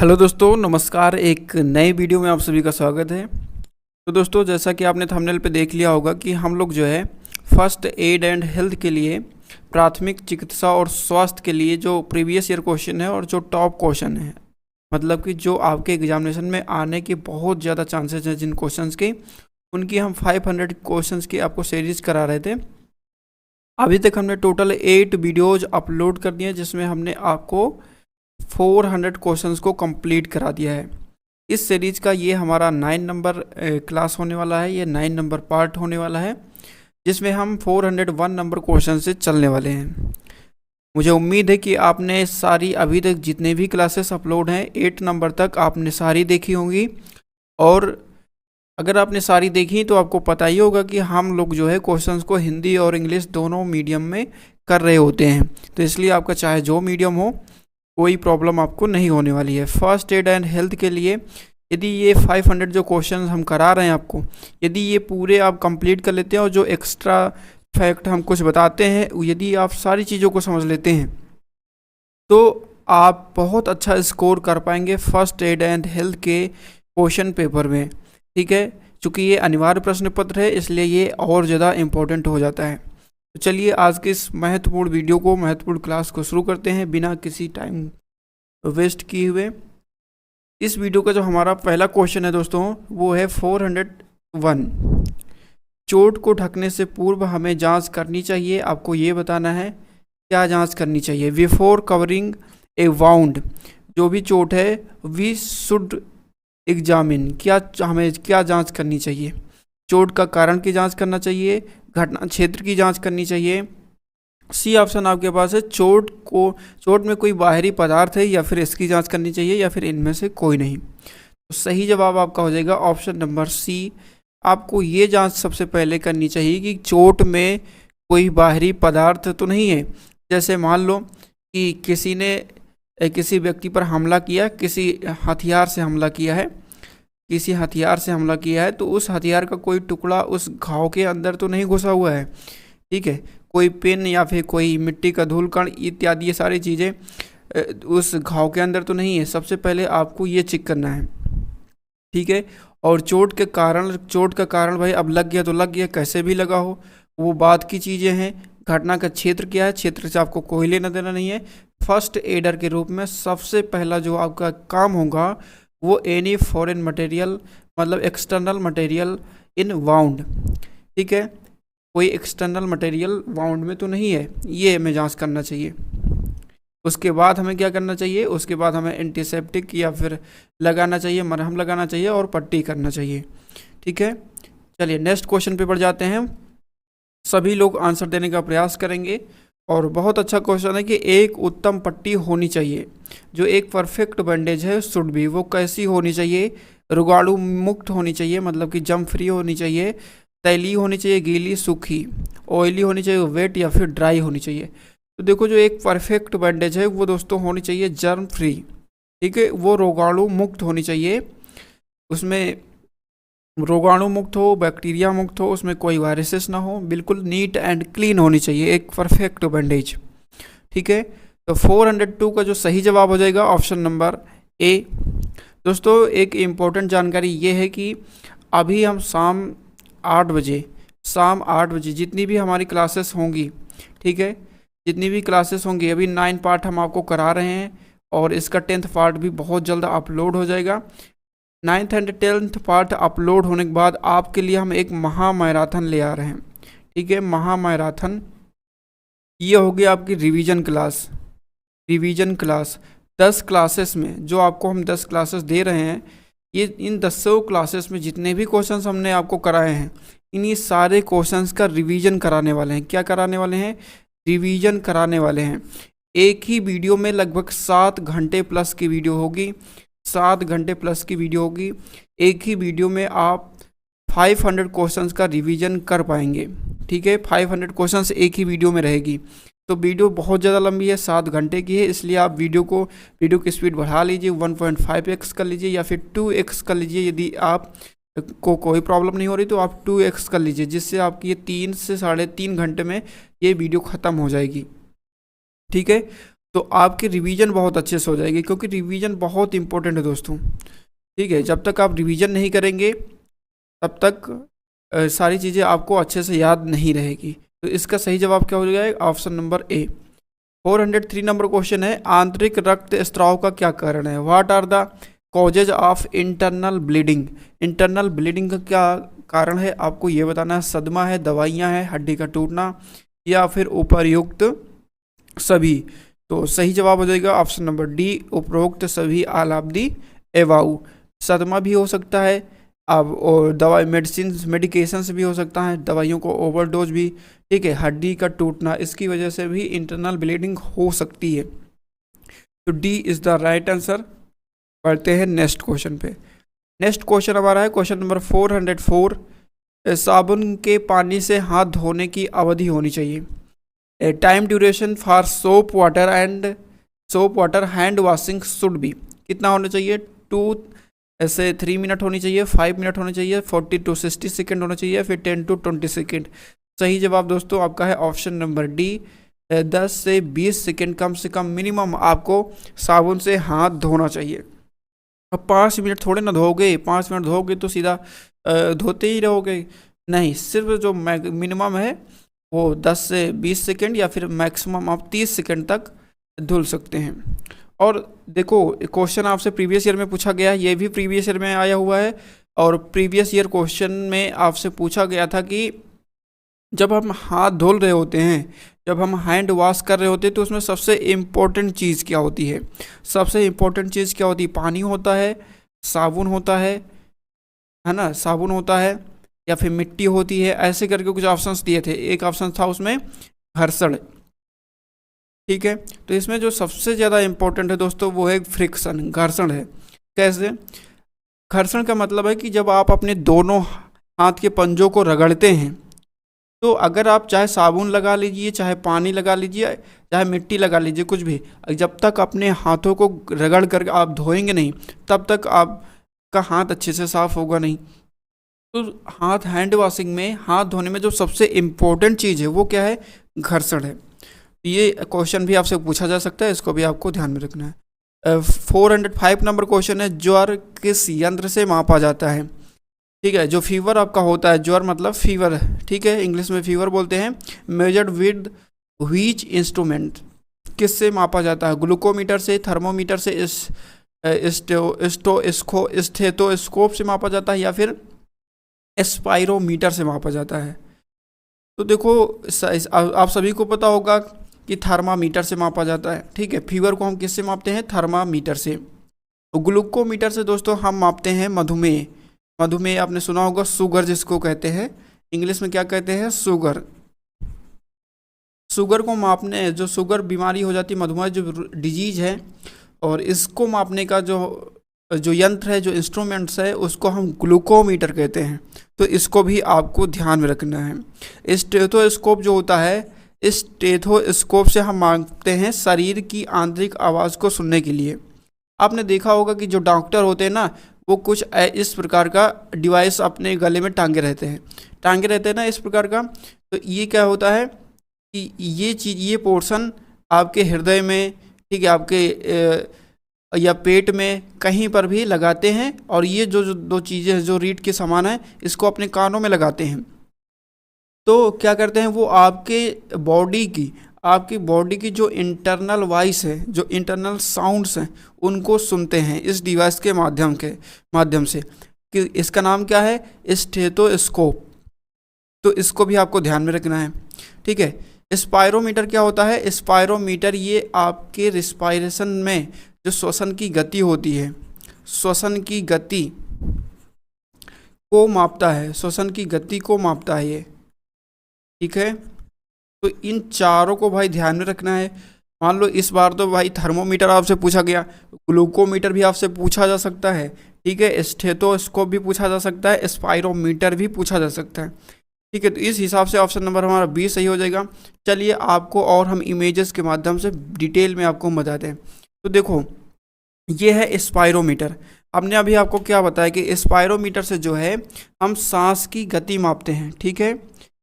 Hello दोस्तों, नमस्कार। एक नए वीडियो में आप सभी का स्वागत है। तो दोस्तों, जैसा कि आपने थंबनेल पे देख लिया होगा कि हम लोग जो है फर्स्ट एड एंड हेल्थ के लिए प्राथमिक चिकित्सा और स्वास्थ्य के लिए जो प्रीवियस ईयर क्वेश्चन है और जो टॉप क्वेश्चन है, मतलब कि जो आपके एग्जामिनेशन में आने के बहुत ज़्यादा चांसेस हैं जिन क्वेश्चंस के, उनकी हम 500 क्वेश्चंस की आपको सीरीज करा रहे थे। अभी तक हमने टोटल 8 वीडियोज़ अपलोड कर दिए जिसमें हमने आपको 400 क्वेश्चंस को कंप्लीट करा दिया है। इस सीरीज का ये हमारा 9 नंबर क्लास होने वाला है, ये 9 नंबर पार्ट होने वाला है जिसमें हम 401 नंबर क्वेश्चन से चलने वाले हैं। मुझे उम्मीद है कि आपने सारी अभी तक जितने भी क्लासेस अपलोड हैं 8 नंबर तक आपने सारी देखी होंगी, और अगर आपने सारी देखी तो आपको पता ही होगा कि हम लोग जो है क्वेश्चंस को हिंदी और इंग्लिश दोनों मीडियम में कर रहे होते हैं। तो इसलिए आपका चाहे जो मीडियम हो, कोई प्रॉब्लम आपको नहीं होने वाली है। फर्स्ट एड एंड हेल्थ के लिए यदि ये 500 जो क्वेश्चन हम करा रहे हैं आपको, यदि ये पूरे आप कंप्लीट कर लेते हैं और जो एक्स्ट्रा फैक्ट हम कुछ बताते हैं, यदि आप सारी चीज़ों को समझ लेते हैं तो आप बहुत अच्छा स्कोर कर पाएंगे फर्स्ट एड एंड हेल्थ के क्वेश्चन पेपर में। ठीक है, चूँकि ये अनिवार्य प्रश्न पत्र है इसलिए ये और ज़्यादा इम्पोर्टेंट हो जाता है। तो चलिए आज के इस महत्वपूर्ण वीडियो को, महत्वपूर्ण क्लास को शुरू करते हैं बिना किसी टाइम वेस्ट किए हुए। इस वीडियो का जो हमारा पहला क्वेश्चन है दोस्तों, वो है 401। चोट को ढकने से पूर्व हमें जांच करनी चाहिए। आपको ये बताना है क्या जांच करनी चाहिए। बिफोर कवरिंग ए वाउंड, जो भी चोट है, वी शुड एग्जामिन, क्या हमें क्या जांच करनी चाहिए। चोट का कारण की जांच करना चाहिए, घटना क्षेत्र की जांच करनी चाहिए। सी ऑप्शन आपके पास है, चोट में कोई बाहरी पदार्थ है या फिर इसकी जांच करनी चाहिए, या फिर इनमें से कोई नहीं। तो सही जवाब आपका हो जाएगा ऑप्शन नंबर सी। आपको ये जांच सबसे पहले करनी चाहिए कि चोट में कोई बाहरी पदार्थ तो नहीं है। जैसे मान लो कि किसी ने किसी व्यक्ति पर हमला किया, किसी हथियार से हमला किया है, तो उस हथियार का कोई टुकड़ा उस घाव के अंदर तो नहीं घुसा हुआ है। ठीक है, कोई पेन या फिर कोई मिट्टी का धूल कण इत्यादि ये सारी चीज़ें उस घाव के अंदर तो नहीं है। सबसे पहले आपको ये चेक करना है। ठीक है, और चोट का कारण भाई अब लग गया तो लग गया, कैसे भी लगा हो वो बात की चीज़ें हैं। घटना का क्षेत्र क्या है, क्षेत्र से आपको कोई लेना देना नहीं है। फर्स्ट एडर के रूप में सबसे पहला जो आपका काम होगा वो एनी फॉरेन मटेरियल, मतलब एक्सटर्नल मटेरियल इन वाउंड। ठीक है, कोई एक्सटर्नल मटेरियल वाउंड में तो नहीं है, ये हमें जांच करना चाहिए। उसके बाद हमें क्या करना चाहिए, उसके बाद हमें एंटीसेप्टिक या फिर लगाना चाहिए, मरहम लगाना चाहिए और पट्टी करना चाहिए। ठीक है, चलिए नेक्स्ट क्वेश्चन पे बढ़ जाते हैं। सभी लोग आंसर देने का प्रयास करेंगे, और बहुत अच्छा क्वेश्चन है कि एक उत्तम पट्टी होनी चाहिए। जो एक परफेक्ट बैंडेज है शुड बी, वो कैसी होनी चाहिए, रोगाणु मुक्त होनी चाहिए, मतलब कि जम फ्री होनी चाहिए, तैलीय होनी चाहिए, गीली, सूखी, ऑयली होनी चाहिए, वेट या फिर ड्राई होनी चाहिए। तो देखो, जो एक परफेक्ट बैंडेज है वो दोस्तों होनी चाहिए जर्म फ्री। ठीक है, वो रोगाणु मुक्त होनी चाहिए, उसमें रोगाणु मुक्त हो, बैक्टीरिया मुक्त हो, उसमें कोई वायरसेस ना हो, बिल्कुल नीट एंड क्लीन होनी चाहिए एक परफेक्ट बैंडेज। ठीक है, तो 402 का जो सही जवाब हो जाएगा ऑप्शन नंबर ए। दोस्तों, एक इम्पॉर्टेंट जानकारी ये है कि अभी हम शाम 8 बजे जितनी भी हमारी क्लासेस होंगी, ठीक है, जितनी भी क्लासेस होंगी, अभी 9 पार्ट हम आपको करा रहे हैं और इसका 10th पार्ट भी बहुत जल्द अपलोड हो जाएगा। 9th and 10th part upload होने के बाद आपके लिए हम एक महा मैराथन ले आ रहे हैं। ठीक है, महा मैराथन ये होगी आपकी रिवीजन क्लास 10 क्लासेस में। जो आपको हम 10 क्लासेस दे रहे हैं, ये इन 10 क्लासेस में जितने भी क्वेश्चंस हमने आपको कराए हैं, इन्हीं सारे क्वेश्चंस का रिवीजन कराने वाले हैं। क्या कराने वाले हैं, रिवीजन कराने वाले हैं। एक ही वीडियो में लगभग 7 घंटे प्लस की वीडियो होगी, 7 घंटे प्लस की वीडियो होगी। एक ही वीडियो में आप 500 क्वेश्चंस का रिवीजन कर पाएंगे। ठीक है, 500 क्वेश्चंस एक ही वीडियो में रहेगी। तो वीडियो बहुत ज़्यादा लंबी है, 7 घंटे की है, इसलिए आप वीडियो की स्पीड बढ़ा लीजिए, 1.5x कर लीजिए या फिर 2x कर लीजिए। यदि आप को कोई प्रॉब्लम नहीं हो रही तो आप 2x कर लीजिए, जिससे आपकी ये 3 से 3.5 घंटे में ये वीडियो ख़त्म हो जाएगी। ठीक है, तो आपकी रिवीजन बहुत अच्छे से हो जाएगी, क्योंकि रिवीजन बहुत इंपॉर्टेंट है दोस्तों। ठीक है, जब तक आप रिवीजन नहीं करेंगे तब तक सारी चीज़ें आपको अच्छे से याद नहीं रहेगी। तो इसका सही जवाब क्या हो जाएगा? Option number A. 403 number question है, आंतरिक रक्त स्त्राव का क्या कारण है? What are the causes of internal bleeding? Internal bleeding का क्या कारण है आपको ये बताना है। सदमा है, दवाइयाँ हैं, हड्डी का टूटना, या फिर उपर्युक्त सभी। तो सही जवाब हो जाएगा ऑप्शन नंबर डी, उपरोक्त सभी ऑल ऑफ दी एबाउ। सदमा भी हो सकता है अब, और दवाई मेडिकेशन से भी हो सकता है, दवाइयों को ओवरडोज भी। ठीक है, हड्डी का टूटना, इसकी वजह से भी इंटरनल ब्लीडिंग हो सकती है। तो D is the right answer. बढ़ते हैं नेक्स्ट क्वेश्चन पे। नेक्स्ट क्वेश्चन हमारा है क्वेश्चन नंबर 404, साबुन के पानी से हाथ धोने की अवधि होनी चाहिए। Time duration for soap water hand washing should be. कितना होना चाहिए? 2 से 3 मिनट होनी चाहिए, 5 मिनट होनी चाहिए, 40 to 60 सेकेंड होना चाहिए, फिर 10 to 20 सेकेंड। सही जवाब दोस्तों आपका है ऑप्शन नंबर डी, 10 से 20 सेकेंड कम से कम मिनिमम आपको साबुन से हाथ धोना चाहिए। अब 5 मिनट थोड़े ना धोगे, 5 मिनट धोगे तो सीधा धोते ही रहोगे, नहीं, सिर्फ जो मिनिमम है वो 10 से 20 सेकेंड या फिर मैक्सिमम आप 30 सेकेंड तक धुल सकते हैं। और देखो, क्वेश्चन आपसे प्रीवियस ईयर में पूछा गया, ये भी प्रीवियस ईयर में आया हुआ है। और प्रीवियस ईयर क्वेश्चन में आपसे पूछा गया था कि जब हम हाथ धुल रहे होते हैं, जब हम हैंड वॉश कर रहे होते हैं, तो उसमें सबसे इम्पोर्टेंट चीज़ क्या होती है? सबसे इम्पोर्टेंट चीज़ क्या होती है? पानी होता है, साबुन होता है ना, साबुन होता है, या फिर मिट्टी होती है। ऐसे करके कुछ ऑप्शंस दिए थे। एक ऑप्शन था उसमें घर्षण। ठीक है, तो इसमें जो सबसे ज़्यादा इम्पोर्टेंट है दोस्तों वो है फ्रिक्शन, घर्षण है। कैसे? घर्षण का मतलब है कि जब आप अपने दोनों हाथ के पंजों को रगड़ते हैं, तो अगर आप चाहे साबुन लगा लीजिए, चाहे पानी लगा लीजिए, चाहे मिट्टी लगा लीजिए, कुछ भी, जब तक अपने हाथों को रगड़ कर आप धोएंगे नहीं, तब तक आपका हाथ अच्छे से साफ होगा नहीं। तो हैंड वॉशिंग में, हाथ धोने में जो सबसे इम्पोर्टेंट चीज़ है वो क्या है? घर्षण है। ये क्वेश्चन भी आपसे पूछा जा सकता है, इसको भी आपको ध्यान में रखना है। 405 नंबर क्वेश्चन है, ज्वर किस यंत्र से मापा जाता है? ठीक है, जो फीवर आपका होता है, ज्वर मतलब फीवर, ठीक है, इंग्लिश में फीवर बोलते हैं। Measured with which instrument? किससे मापा जाता है? ग्लूकोमीटर से, थर्मोमीटर से, स्टेथोस्कोप से मापा जाता है, या फिर स्पाइरोमीटर से मापा जाता है? तो देखो, आप सभी को पता होगा कि थर्मामीटर से मापा जाता है। ठीक है, फीवर को हम किससे मापते हैं? थर्मामीटर से। ग्लूकोमीटर से दोस्तों हम मापते हैं मधुमेह। मधुमेह आपने सुना होगा, शुगर जिसको कहते हैं, इंग्लिश में क्या कहते हैं? शुगर। शुगर को मापने, जो शुगर बीमारी हो जाती है, मधुमेह जो डिजीज है, और इसको मापने का जो यंत्र है, जो इंस्ट्रूमेंट्स है, उसको हम ग्लूकोमीटर कहते हैं। तो इसको भी आपको ध्यान में रखना है। स्टेथोस्कोप जो होता है, इस स्टेथोस्कोप से हम मापते हैं शरीर की आंतरिक आवाज़ को सुनने के लिए। आपने देखा होगा कि जो डॉक्टर होते हैं ना, वो कुछ इस प्रकार का डिवाइस अपने गले में टांगे रहते हैं ना, इस प्रकार का। तो ये क्या होता है कि ये चीज़, ये पोर्शन आपके हृदय में, ठीक है, आपके या पेट में कहीं पर भी लगाते हैं, और ये जो दो चीज़ें जो रीढ़ के समान है, इसको अपने कानों में लगाते हैं। तो क्या करते हैं वो, आपकी बॉडी की जो इंटरनल वॉइस है, जो इंटरनल साउंड्स हैं, उनको सुनते हैं इस डिवाइस के माध्यम से। कि इसका नाम क्या है? स्टेथोस्कोप। तो इसको भी आपको ध्यान में रखना है। ठीक है, स्पाइरोमीटर क्या होता है? स्पाइरोमीटर ये आपके रिस्पायरेशन में जो श्वसन की गति होती है, श्वसन की गति को मापता है, श्वसन की गति को मापता है ये। ठीक है, तो इन चारों को भाई ध्यान में रखना है। मान लो इस बार तो भाई थर्मोमीटर आपसे पूछा गया, ग्लूकोमीटर भी आपसे पूछा जा सकता है, ठीक है, स्टेथोस्कोप भी पूछा जा सकता है, स्पाइरोमीटर भी पूछा जा सकता है। ठीक है, तो इस हिसाब से ऑप्शन नंबर हमारा बी सही हो जाएगा। चलिए आपको और हम इमेजेस के माध्यम से डिटेल में आपको बताते हैं। तो देखो, ये है स्पाइरोमीटर। हमने अभी आपको क्या बताया कि स्पाइरोमीटर से जो है हम सांस की गति मापते हैं। ठीक है,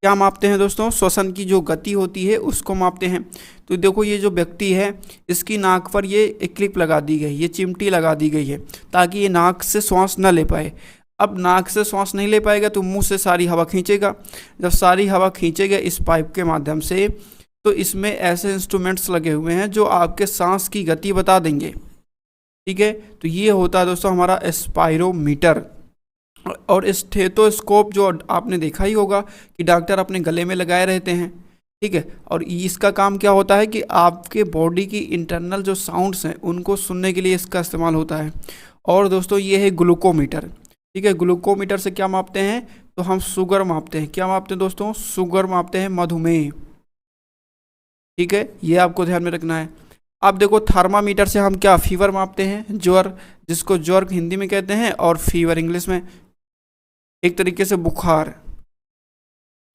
क्या मापते हैं दोस्तों, श्वसन की जो गति होती है उसको मापते हैं। तो देखो ये जो व्यक्ति है इसकी नाक पर ये एक क्लिप लगा दी गई, ये चिमटी लगा दी गई है ताकि ये नाक से श्वास न ले पाए। अब नाक से श्वास नहीं ले पाएगा तो मुंह से सारी हवा खींचेगा। जब सारी हवा खींचेगा इस पाइप के माध्यम से, तो इसमें ऐसे इंस्ट्रूमेंट्स लगे हुए हैं जो आपके सांस की गति बता देंगे। ठीक है, तो ये होता है दोस्तों हमारा स्पायरोमीटर। और स्टेथोस्कोप जो आपने देखा ही होगा कि डॉक्टर अपने गले में लगाए रहते हैं। ठीक है, और इसका काम क्या होता है कि आपके बॉडी की इंटरनल जो साउंड्स हैं उनको सुनने के लिए इसका इस्तेमाल होता है। और दोस्तों ये है ग्लूकोमीटर। ठीक है, ग्लूकोमीटर से क्या मापते हैं, तो हम शुगर मापते हैं। क्या मापते हैं दोस्तों, शुगर मापते हैं, मधुमेह। ठीक है, ये आपको ध्यान में रखना है। अब देखो थर्मामीटर से हम क्या फीवर मापते हैं, ज्वर, जिसको ज्वर हिंदी में कहते हैं और फीवर इंग्लिश में, एक तरीके से बुखार।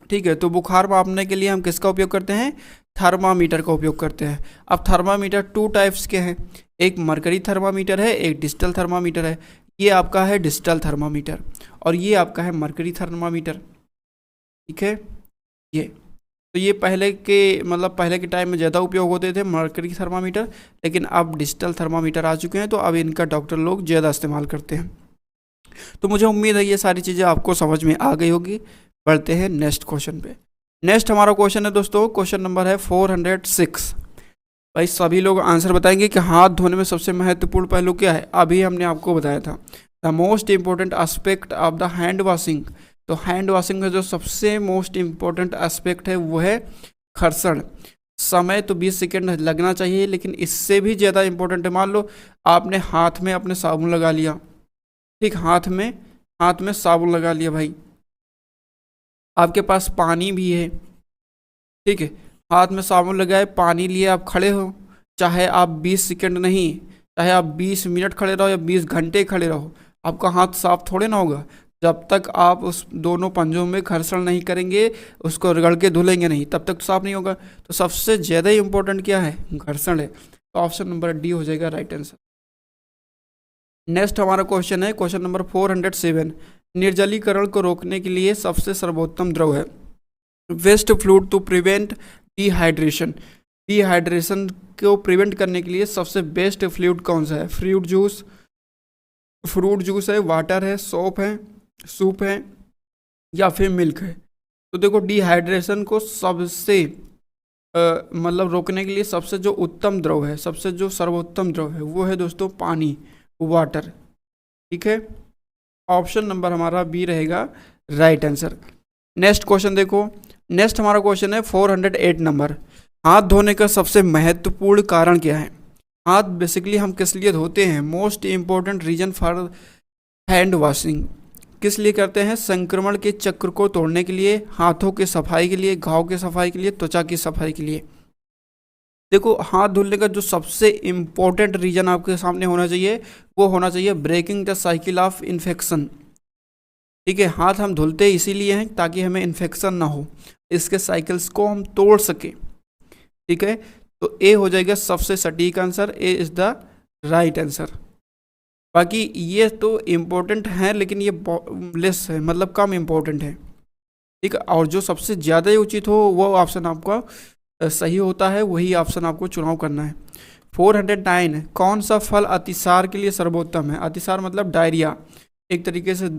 ठीक है, तो बुखार मापने के लिए हम किसका उपयोग करते हैं, थर्मामीटर का उपयोग करते हैं। अब थर्मामीटर 2 टाइप्स के हैं, एक मरकरी थर्मामीटर है, एक डिजिटल थर्मामीटर है। ये आपका है डिजिटल थर्मामीटर और ये आपका है मरकरी थर्मामीटर। ठीक है, ये तो ये पहले के टाइम में ज़्यादा उपयोग होते थे मरकरी थर्मामीटर, लेकिन अब डिजिटल थर्मामीटर आ चुके हैं तो अब इनका डॉक्टर लोग ज़्यादा इस्तेमाल करते हैं। तो मुझे उम्मीद है ये सारी चीज़ें आपको समझ में आ गई होगी। बढ़ते हैं नेक्स्ट क्वेश्चन पे। नेक्स्ट हमारा क्वेश्चन है दोस्तों, क्वेश्चन नंबर है 406। भाई सभी लोग आंसर बताएंगे कि हाथ धोने में सबसे महत्वपूर्ण पहलू क्या है। अभी हमने आपको बताया था the most important aspect of the hand washing. तो हैंड वॉशिंग में जो सबसे मोस्ट इम्पोर्टेंट एस्पेक्ट है वो है घर्षण। समय तो 20 सेकेंड लगना चाहिए, लेकिन इससे भी ज़्यादा इम्पोर्टेंट है। मान लो आपने हाथ में अपने साबुन लगा लिया, ठीक, हाथ में साबुन लगा लिया भाई, आपके पास पानी भी है, ठीक है, हाथ में साबुन लगाए, पानी लिए आप खड़े हो, चाहे आप 20 सेकेंड नहीं, चाहे आप 20 मिनट खड़े रहो या 20 घंटे खड़े रहो, आपका हाथ साफ थोड़े ना होगा जब तक आप उस दोनों पंजों में घर्षण नहीं करेंगे, उसको रगड़ के धुलेंगे नहीं, तब तक साफ नहीं होगा। तो सबसे ज़्यादा इंपॉर्टेंट क्या है, घर्षण है। तो ऑप्शन नंबर डी हो जाएगा राइट आंसर। नेक्स्ट हमारा क्वेश्चन है क्वेश्चन नंबर 407। निर्जलीकरण को रोकने के लिए सबसे सर्वोत्तम द्रव है best fluid to prevent dehydration. Dehydration को प्रिवेंट करने के लिए सबसे बेस्ट फ्लूइड कौन सा है, फ्रूट जूस है, वाटर है, सोप है, सूप है या फिर मिल्क है। तो देखो डिहाइड्रेशन को सबसे रोकने के लिए सबसे जो उत्तम द्रव है, सबसे जो सर्वोत्तम द्रव है वो है दोस्तों पानी, वाटर। ठीक है, ऑप्शन नंबर हमारा बी रहेगा राइट आंसर। नेक्स्ट क्वेश्चन देखो, नेक्स्ट हमारा क्वेश्चन है 408 नंबर। हाथ धोने का सबसे महत्वपूर्ण कारण क्या है। हाथ बेसिकली हम किस लिए धोते हैं, most important reason for hand washing, किस लिए करते हैं, संक्रमण के चक्र को तोड़ने के लिए, हाथों की सफाई के लिए, घाव की सफाई के लिए, त्वचा की सफाई के लिए। देखो हाथ धुलने का जो सबसे इम्पोर्टेंट रीजन आपके सामने होना चाहिए वो होना चाहिए breaking the cycle of infection. ठीक है, हाथ हम धुलते इसीलिए हैं ताकि हमें इन्फेक्शन ना हो, इसके साइकिल्स को हम तोड़ सकें। ठीक है, तो ए हो जाएगा सबसे सटीक answer, A is the right answer. बाकी ये तो इम्पोर्टेंट है लेकिन ये लेस है, मतलब कम इम्पोर्टेंट है। ठीक है, और जो सबसे ज़्यादा उचित हो वो ऑप्शन आपका सही होता है, वही ऑप्शन आपको चुनाव करना है। 409 कौन सा फल अतिसार के लिए सर्वोत्तम है। अतिसार मतलब डायरिया, एक तरीके से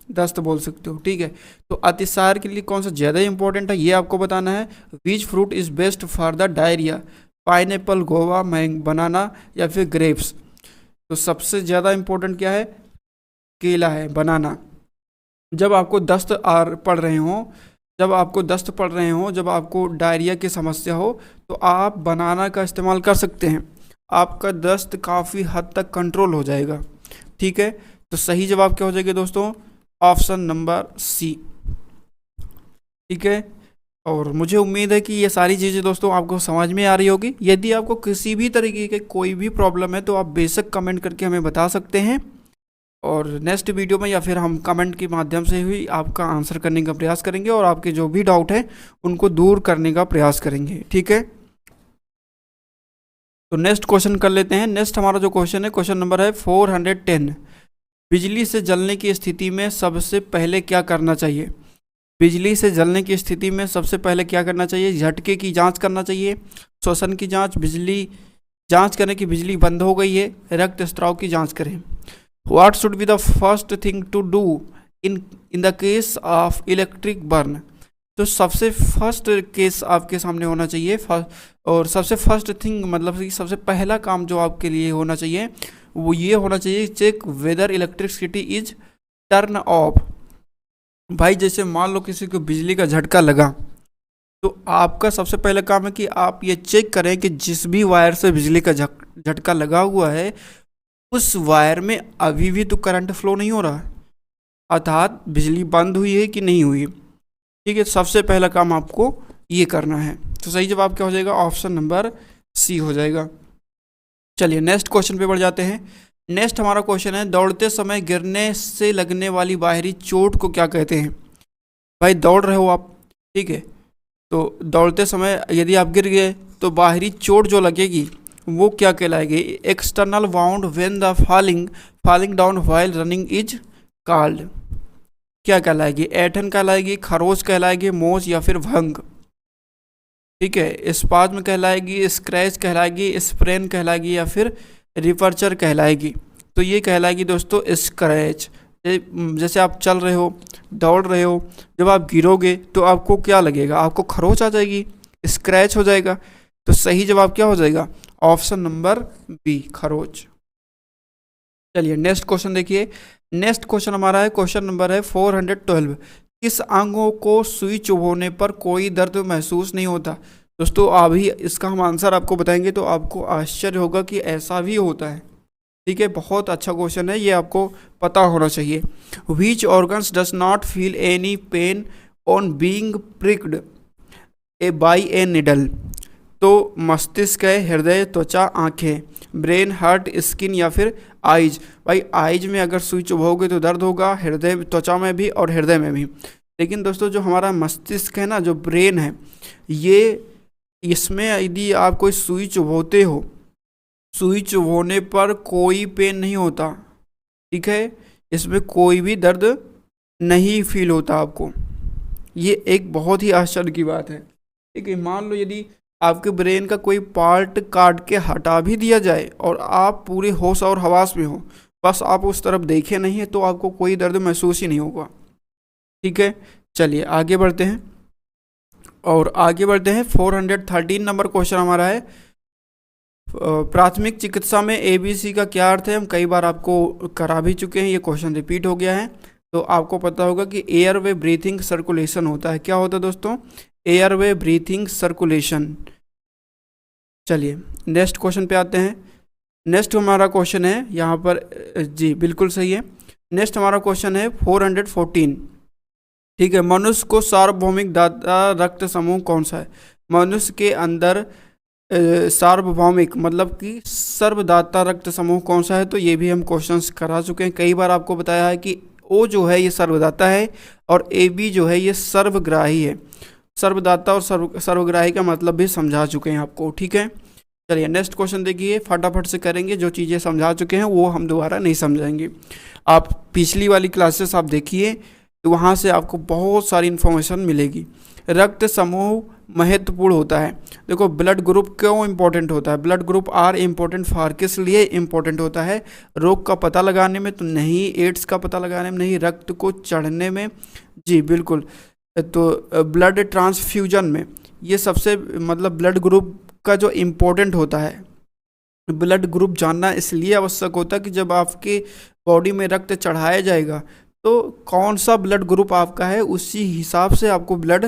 दस्त बोल सकते हो। ठीक है, तो अतिसार के लिए कौन सा ज़्यादा इंपॉर्टेंट है ये आपको बताना है। Which fruit is best for the diarrhoea, pineapple, guava, banana या फिर ग्रेप्स। तो सबसे ज़्यादा इंपॉर्टेंट क्या है, केला है, बनाना। जब आपको दस्त पड़ रहे हों, जब आपको डायरिया की समस्या हो तो आप बनाना का इस्तेमाल कर सकते हैं, आपका दस्त काफ़ी हद तक कंट्रोल हो जाएगा। ठीक है, तो सही जवाब क्या हो जाएगा दोस्तों, ऑप्शन नंबर सी। ठीक है, और मुझे उम्मीद है कि ये सारी चीज़ें दोस्तों आपको समझ में आ रही होगी। यदि आपको किसी भी तरीके के कोई भी प्रॉब्लम है तो आप बेशक कमेंट करके हमें बता सकते हैं, और नेक्स्ट वीडियो में या फिर हम कमेंट के माध्यम से ही आपका आंसर करने का प्रयास करेंगे और आपके जो भी डाउट है उनको दूर करने का प्रयास करेंगे। ठीक है, तो नेक्स्ट क्वेश्चन कर लेते हैं। नेक्स्ट हमारा जो क्वेश्चन है क्वेश्चन नंबर है 410। बिजली से जलने की स्थिति में सबसे पहले क्या करना चाहिए। बिजली से जलने की स्थिति में सबसे पहले क्या करना चाहिए? झटके की जांच करना चाहिए, श्वसन की जांच, बिजली जांच करें कि बिजली बंद हो गई है, रक्त स्त्राव की जांच करें। What should be the first thing to do in the case of electric burn? तो सबसे फर्स्ट केस आपके सामने होना चाहिए, और सबसे फर्स्ट थिंग मतलब कि सबसे पहला काम जो आपके लिए होना चाहिए वो ये होना चाहिए, check whether electricity is turn off. भाई जैसे मान लो किसी को बिजली का झटका लगा, तो आपका सबसे पहला काम है कि आप ये चेक करें कि जिस भी वायर से बिजली का झटका लगा हुआ है उस वायर में अभी भी तो करंट फ्लो नहीं हो रहा है, अर्थात बिजली बंद हुई है कि नहीं हुई। ठीक है, सबसे पहला काम आपको ये करना है। तो सही जवाब क्या हो जाएगा? ऑप्शन नंबर सी हो जाएगा। चलिए नेक्स्ट क्वेश्चन पे बढ़ जाते हैं। नेक्स्ट हमारा क्वेश्चन है, दौड़ते समय गिरने से लगने वाली बाहरी चोट को क्या कहते हैं? भाई दौड़ रहे हो आप, ठीक है, तो दौड़ते समय यदि आप गिर गए तो बाहरी चोट जो लगेगी वो क्या कहलाएगी? External wound when the falling down while running is called. क्या कहलाएगी? ऐठन कहलाएगी, खरोच कहलाएगी, मोच या फिर भंग। ठीक है, स्पाज्म कहलाएगी, स्क्रैच कहलाएगी, स्प्रेन कहलाएगी या फिर रिपर्चर कहलाएगी। तो ये कहलाएगी दोस्तों स्क्रैच। जैसे आप चल रहे हो, दौड़ रहे हो, जब आप गिरोगे तो आपको क्या लगेगा? आपको खरोच आ जाएगी, स्क्रैच हो जाएगा। तो सही जवाब क्या हो जाएगा? ऑप्शन नंबर बी, खरोच। चलिए नेक्स्ट क्वेश्चन देखिए। नेक्स्ट क्वेश्चन हमारा है, क्वेश्चन नंबर है 412। किस अंगों को सुई चुभोने पर कोई दर्द महसूस नहीं होता? दोस्तों अभी इसका हम आंसर आपको बताएंगे तो आपको आश्चर्य होगा कि ऐसा भी होता है। ठीक है, बहुत अच्छा क्वेश्चन है, ये आपको पता होना चाहिए। Which organs does not feel any pain on being pricked by a needle? तो मस्तिष्क है, हृदय, त्वचा, आंखें, ब्रेन, हार्ट, स्किन या फिर आइज। भाई आइज में अगर सुई चुभोगे तो दर्द होगा, हृदय, त्वचा में भी और हृदय में भी। लेकिन दोस्तों जो हमारा मस्तिष्क है ना, जो ब्रेन है, ये इसमें यदि आप कोई सुई चुभोते हो, सुई चुभोने पर कोई पेन नहीं होता। ठीक है, इसमें कोई भी दर्द नहीं फील होता आपको। ये एक बहुत ही आश्चर्य की बात है। ठीक है, मान लो यदि आपके ब्रेन का कोई पार्ट काट के हटा भी दिया जाए और आप पूरे होश और हवास में हो, बस आप उस तरफ देखे नहीं है, तो आपको कोई दर्द महसूस ही नहीं होगा। ठीक है, चलिए आगे बढ़ते हैं। और आगे बढ़ते हैं 413 नंबर क्वेश्चन हमारा है, प्राथमिक चिकित्सा में ABC का क्या अर्थ है? हम कई बार आपको करा भी चुके हैं, ये क्वेश्चन रिपीट हो गया है। तो आपको पता होगा कि एयरवे ब्रीथिंग सर्कुलेशन होता है। क्या होता है दोस्तों? Airway breathing circulation. चलिए नेक्स्ट क्वेश्चन पे आते हैं। नेक्स्ट हमारा क्वेश्चन है यहाँ पर, जी बिल्कुल सही है। नेक्स्ट हमारा क्वेश्चन है 414। ठीक है, मनुष्य को सार्वभौमिक दाता रक्त समूह कौन सा है? मनुष्य के अंदर सार्वभौमिक मतलब कि सर्वदाता रक्त समूह कौन सा है? तो ये भी हम क्वेश्चंस करा चुके हैं, कई बार आपको बताया है कि O जो है ये सर्वदाता है और AB जो है ये सर्वग्राही है। सर्वदाता और सर्वग्राही का मतलब भी समझा चुके हैं आपको। ठीक है, चलिए नेक्स्ट क्वेश्चन देखिए, फटाफट से करेंगे, जो चीज़ें समझा चुके हैं वो हम दोबारा नहीं समझाएंगे। आप पिछली वाली क्लासेस आप देखिए, तो वहाँ से आपको बहुत सारी इन्फॉर्मेशन मिलेगी। रक्त समूह महत्वपूर्ण होता है। देखो ब्लड ग्रुप क्यों इंपॉर्टेंट होता है? Blood group are important for, किस लिए इम्पोर्टेंट होता है? रोग का पता लगाने में तो नहीं, एड्स का पता लगाने में नहीं, रक्त को चढ़ने में, जी बिल्कुल, तो ब्लड ट्रांसफ्यूजन में, ये सबसे मतलब ब्लड ग्रुप का जो इम्पोर्टेंट होता है। ब्लड ग्रुप जानना इसलिए आवश्यक होता है कि जब आपके बॉडी में रक्त चढ़ाया जाएगा तो कौन सा ब्लड ग्रुप आपका है उसी हिसाब से आपको ब्लड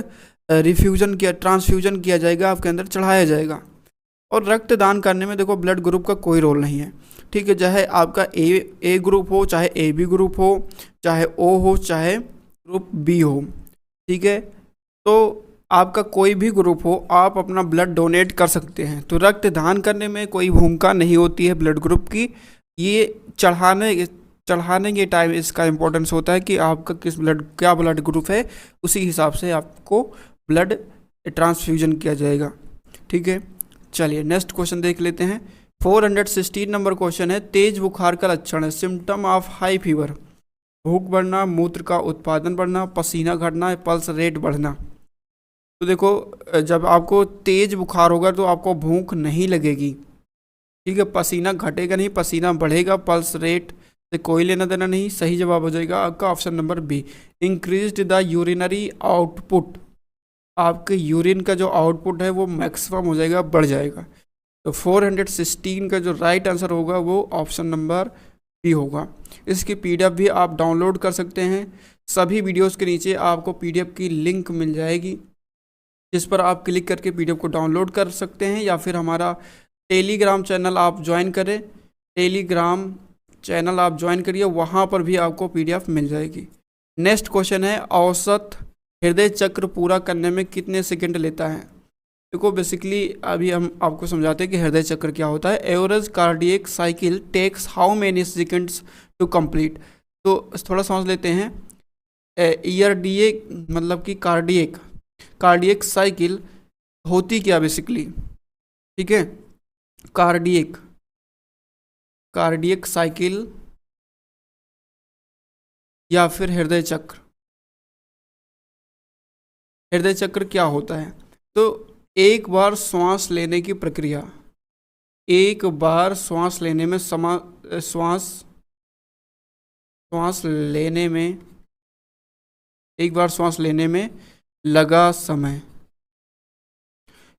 रिफ्यूजन किया, ट्रांसफ्यूजन किया जाएगा, आपके अंदर चढ़ाया जाएगा। और रक्त दान करने में देखो ब्लड ग्रुप का कोई रोल नहीं है। ठीक है, चाहे आपका ए ग्रुप हो, चाहे AB ग्रुप हो, चाहे O हो, चाहे ग्रुप B हो। ठीक है, तो आपका कोई भी ग्रुप हो, आप अपना ब्लड डोनेट कर सकते हैं। तो रक्त दान करने में कोई भूमिका नहीं होती है ब्लड ग्रुप की। ये चढ़ाने के टाइम इसका इम्पोर्टेंस होता है कि आपका क्या ब्लड ग्रुप है, उसी हिसाब से आपको ब्लड ट्रांसफ्यूजन किया जाएगा। ठीक है, चलिए नेक्स्ट क्वेश्चन देख लेते हैं। 416 नंबर क्वेश्चन है, तेज बुखार का लक्षण है, सिम्टम ऑफ हाई फीवर। भूख बढ़ना, मूत्र का उत्पादन बढ़ना, पसीना घटना, पल्स रेट बढ़ना। तो देखो, जब आपको तेज बुखार होगा तो आपको भूख नहीं लगेगी, ठीक है, पसीना घटेगा नहीं, पसीना बढ़ेगा, पल्स रेट से कोई लेना देना नहीं। सही जवाब हो जाएगा आपका option number B, increased the urinary output. आपके यूरिन का जो आउटपुट है वो मैक्सिमम हो जाएगा, बढ़ जाएगा। तो 416 का जो राइट आंसर होगा वो ऑप्शन नंबर बी होगा। इसकी पीडीएफ भी आप डाउनलोड कर सकते हैं। सभी वीडियोस के नीचे आपको पीडीएफ की लिंक मिल जाएगी, जिस पर आप क्लिक करके पीडीएफ को डाउनलोड कर सकते हैं, या फिर हमारा टेलीग्राम चैनल आप ज्वाइन करें। टेलीग्राम चैनल आप ज्वाइन करिए, वहाँ पर भी आपको पीडीएफ मिल जाएगी। नेक्स्ट क्वेश्चन है, औसत हृदय चक्र पूरा करने में कितने सेकंड लेता है? देखो, बेसिकली अभी हम आपको समझाते हैं कि हृदय चक्र क्या होता है। Average cardiac cycle takes how many seconds to complete. तो थोड़ा समझ लेते हैं। ईआरडीए मतलब कि कार्डियक साइकिल होती क्या बेसिकली, ठीक है। कार्डियक साइकिल या फिर हृदय चक्र क्या होता है? तो एक बार श्वास लेने की प्रक्रिया, एक बार श्वास लेने में एक बार श्वास लेने में लगा समय,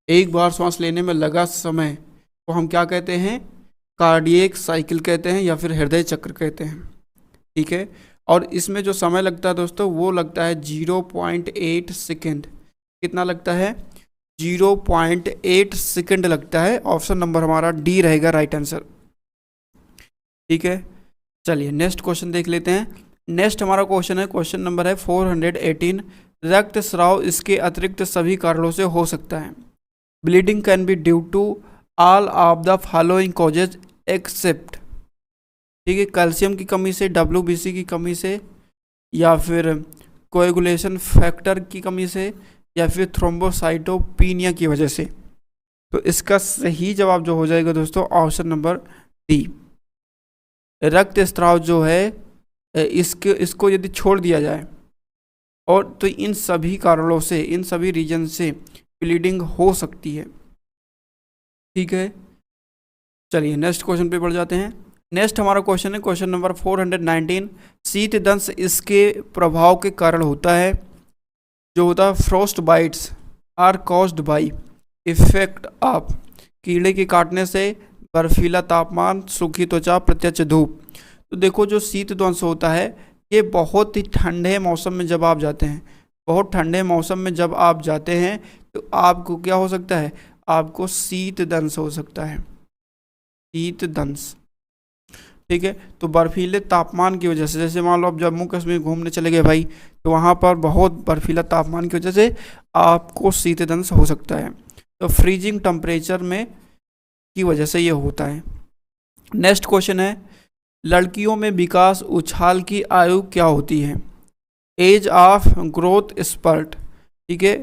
एक बार श्वास लेने में लगा समय को हम क्या कहते हैं? कार्डियक साइकिल कहते हैं या फिर हृदय चक्र कहते हैं, ठीक है। और इसमें जो समय लगता है दोस्तों वो लगता है 0.8 सेकेंड। कितना लगता है? 0.8 सेकेंड लगता है। ऑप्शन नंबर हमारा डी रहेगा राइट आंसर, ठीक है। चलिए नेक्स्ट क्वेश्चन देख लेते हैं। नेक्स्ट हमारा क्वेश्चन है, क्वेश्चन नंबर है 418। रक्तस्राव इसके अतिरिक्त सभी कारणों से हो सकता है। Bleeding can be due to all of the following causes except, ठीक है, कैल्शियम की कमी से, WBC की कमी से, या फिर कोएगुलेशन फैक्टर की कमी से, या फिर थ्रोम्बोसाइटोपिनिया की वजह से। तो इसका सही जवाब जो हो जाएगा दोस्तों ऑप्शन नंबर डी। रक्तस्राव जो है इसको यदि छोड़ दिया जाए और तो इन सभी कारणों से, इन सभी रीजन से ब्लीडिंग हो सकती है, ठीक है। चलिए नेक्स्ट क्वेश्चन पे बढ़ जाते हैं। नेक्स्ट हमारा क्वेश्चन है क्वेश्चन नंबर 419। शीत दंश इसके प्रभाव के कारण होता है, जो होता है frost bites are caused by effect of, कीड़े के काटने से, बर्फीला तापमान, सूखी त्वचा, प्रत्यक्ष धूप। तो देखो, जो शीत दंश होता है ये बहुत ही ठंडे मौसम में जब आप जाते हैं, बहुत ठंडे मौसम में जब आप जाते हैं तो आपको क्या हो सकता है? आपको शीत दंश हो सकता है, शीत दंश, ठीक है। तो बर्फीले तापमान की वजह से, जैसे मान लो आप जम्मू कश्मीर घूमने चले गए भाई, तो वहाँ पर बहुत बर्फीला तापमान की वजह से आपको शीत दंश हो सकता है। तो फ्रीजिंग टेम्परेचर में की वजह से ये होता है। नेक्स्ट क्वेश्चन है, लड़कियों में विकास उछाल की आयु क्या होती है? एज ऑफ ग्रोथ स्पर्ट, ठीक है,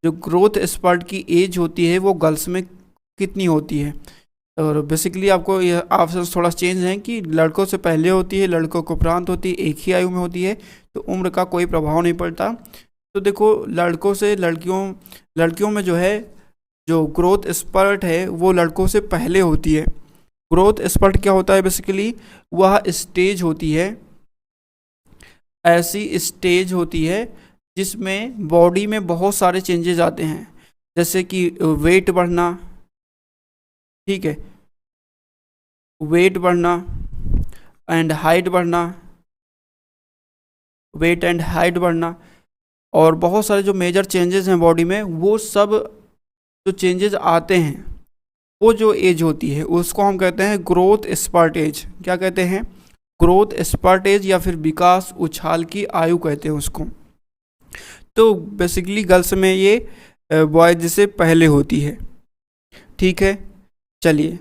जो ग्रोथ स्पर्ट की एज होती है वो गर्ल्स में कितनी होती है? और बेसिकली आपको यह ऑप्शन थोड़ा चेंज हैं कि लड़कों से पहले होती है, लड़कों को उपरांत होती है, एक ही आयु में होती है, तो उम्र का कोई प्रभाव नहीं पड़ता। तो देखो, लड़कों से लड़कियों में जो है, जो ग्रोथ स्पर्ट है वो लड़कों से पहले होती है। ग्रोथ स्पर्ट क्या होता है? बेसिकली वह स्टेज होती है, ऐसी स्टेज होती है जिसमें बॉडी में बहुत सारे चेंजेस आते हैं, जैसे कि वेट बढ़ना, ठीक है, वेट बढ़ना एंड हाइट बढ़ना, वेट एंड हाइट बढ़ना, और बहुत सारे जो मेजर चेंजेस हैं बॉडी में, वो सब जो चेंजेस आते हैं, वो जो एज होती है उसको हम कहते हैं ग्रोथ स्पर्ट एज। क्या कहते हैं? ग्रोथ स्पर्ट एज, या फिर विकास उछाल की आयु कहते हैं उसको। तो बेसिकली गर्ल्स में ये बॉयज से पहले होती है, ठीक है। चलिए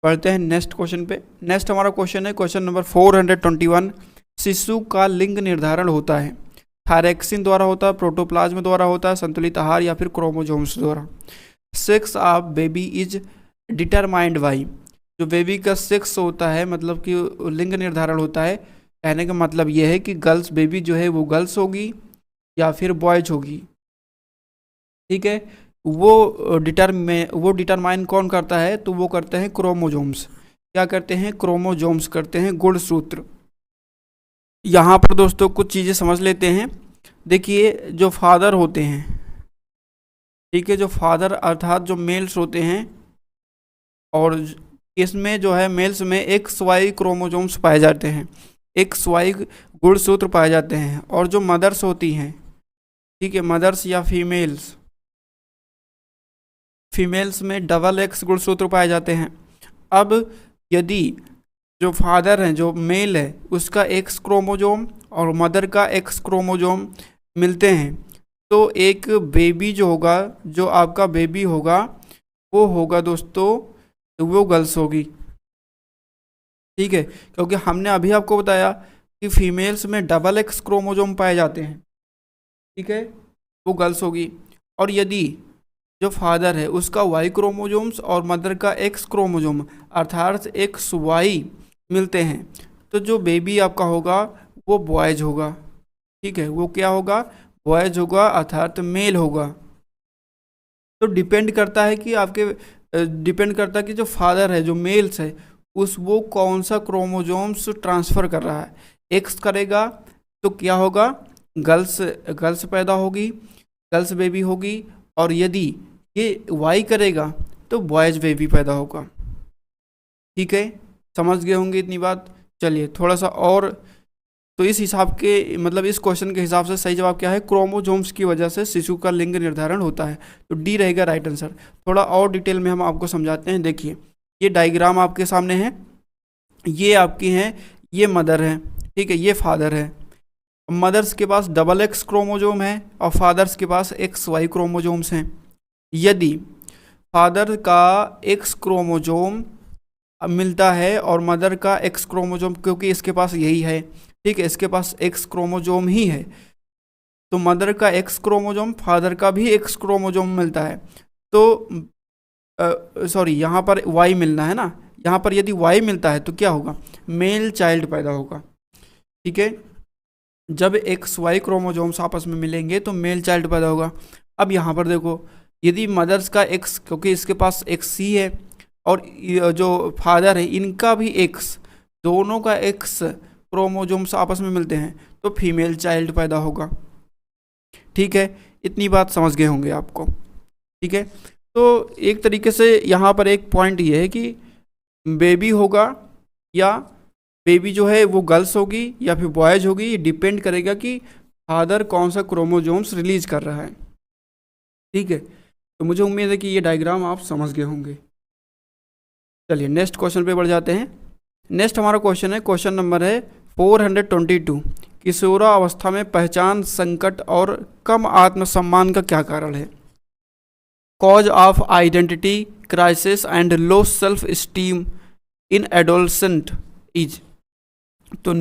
पढ़ते हैं नेक्स्ट क्वेश्चन पे। नेक्स्ट हमारा क्वेश्चन है क्वेश्चन नंबर 421। शिशु का लिंग निर्धारण होता है, थायरैक्सिन द्वारा होता है, प्रोटोप्लाज्म द्वारा होता है, संतुलित आहार, या फिर क्रोमोजोम्स द्वारा। Sex of baby is determined by, जो बेबी का सेक्स होता है, मतलब कि लिंग निर्धारण होता है कहने का मतलब ये है कि गर्ल्स बेबी जो है वो गर्ल्स होगी या फिर बॉयज होगी। ठीक है, वो डिटरमाइन कौन करता है, तो वो करते हैं क्रोमोजोम्स। क्या करते हैं, क्रोमोजोम्स करते हैं, गुणसूत्र। यहाँ पर दोस्तों कुछ चीज़ें समझ लेते हैं। देखिए जो फादर होते हैं, ठीक है, जो फादर अर्थात जो मेल्स होते हैं, और इसमें जो है मेल्स में एक्स वाई क्रोमोजोम्स पाए जाते हैं, एक्स वाई गुणसूत्र पाए जाते हैं। और जो मदर्स होती हैं, ठीक है, मदर्स या फीमेल्स में डबल एक्स गुणसूत्र पाए जाते हैं। अब यदि जो फादर है, जो मेल है, उसका एक्स क्रोमोजोम और मदर का एक्स क्रोमोजोम मिलते हैं, तो एक बेबी जो होगा, जो आपका बेबी होगा, वो होगा दोस्तों, वो गर्ल्स होगी। ठीक है, क्योंकि हमने अभी आपको बताया कि फीमेल्स में डबल एक्स क्रोमोजोम पाए जाते हैं। ठीक है, वो गर्ल्स होगी। और यदि जो फादर है उसका वाई क्रोमोजोम्स और मदर का एक्स क्रोमोजोम अर्थात एक्स वाई मिलते हैं, तो जो बेबी आपका होगा वो बॉयज होगा। ठीक है, वो क्या होगा, बॉयज होगा अर्थात मेल होगा। तो डिपेंड करता है कि जो फादर है, जो मेल्स है, वो कौन सा क्रोमोजोम्स ट्रांसफ़र कर रहा है। एक्स करेगा तो क्या होगा, गर्ल्स पैदा होगी, गर्ल्स बेबी होगी। और यदि ये वाई करेगा तो बॉयज बेबी पैदा होगा। ठीक है, समझ गए होंगे इतनी बात। चलिए थोड़ा सा और, तो इस हिसाब के मतलब इस क्वेश्चन के हिसाब से सही जवाब क्या है, क्रोमोजोम्स की वजह से शिशु का लिंग निर्धारण होता है, तो डी रहेगा राइट आंसर। थोड़ा और डिटेल में हम आपको समझाते हैं। देखिए ये डायग्राम आपके सामने है, ये आपकी हैं, ये मदर है, ठीक है, ये फादर है। मदर्स के पास डबल एक्स क्रोमोजोम है और फादर्स के पास एक्स वाई क्रोमोजोम्स हैं। यदि फादर का एक्स क्रोमोजोम मिलता है और मदर का एक्स क्रोमोजोम, क्योंकि इसके पास यही है, ठीक है, इसके पास एक्स क्रोमोजोम ही है, तो मदर का एक्स क्रोमोजोम, फादर का भी एक्स क्रोमोजोम मिलता है, तो सॉरी यहाँ पर वाई मिलना है ना, यहाँ पर यदि वाई मिलता है तो क्या होगा, मेल चाइल्ड पैदा होगा। ठीक है, जब एक्स वाई क्रोमोजोम्स आपस में मिलेंगे तो मेल चाइल्ड पैदा होगा। अब यहाँ पर देखो, यदि मदर्स का एक्स, क्योंकि इसके पास एक्स ही है, और जो फादर है इनका भी एक्स, दोनों का एक्स क्रोमोजोम्स आपस में मिलते हैं, तो फीमेल चाइल्ड पैदा होगा। ठीक है, इतनी बात समझ गए होंगे आपको। ठीक है, तो एक तरीके से यहाँ पर एक पॉइंट ये है कि बेबी होगा या बेबी जो है वो गर्ल्स होगी या फिर बॉयज होगी, ये डिपेंड करेगा कि फादर कौन सा क्रोमोजोम्स रिलीज कर रहा है। ठीक है, तो मुझे उम्मीद है कि ये डायग्राम आप समझ गए होंगे। चलिए नेक्स्ट क्वेश्चन पे बढ़ जाते हैं। नेक्स्ट हमारा क्वेश्चन है, क्वेश्चन नंबर है 422। किशोरावस्था में पहचान संकट और कम आत्मसम्मान का क्या कारण है। Cause of identity crisis and low self esteem in adolescent is, तो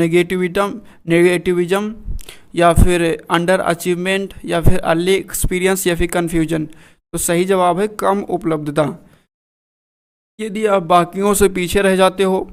नेगेटिविज्म या फिर अंडर अचीवमेंट या फिर अर्ली एक्सपीरियंस या फिर कन्फ्यूजन। तो सही जवाब है कम उपलब्धता। यदि आप बाकियों से पीछे रह जाते हो,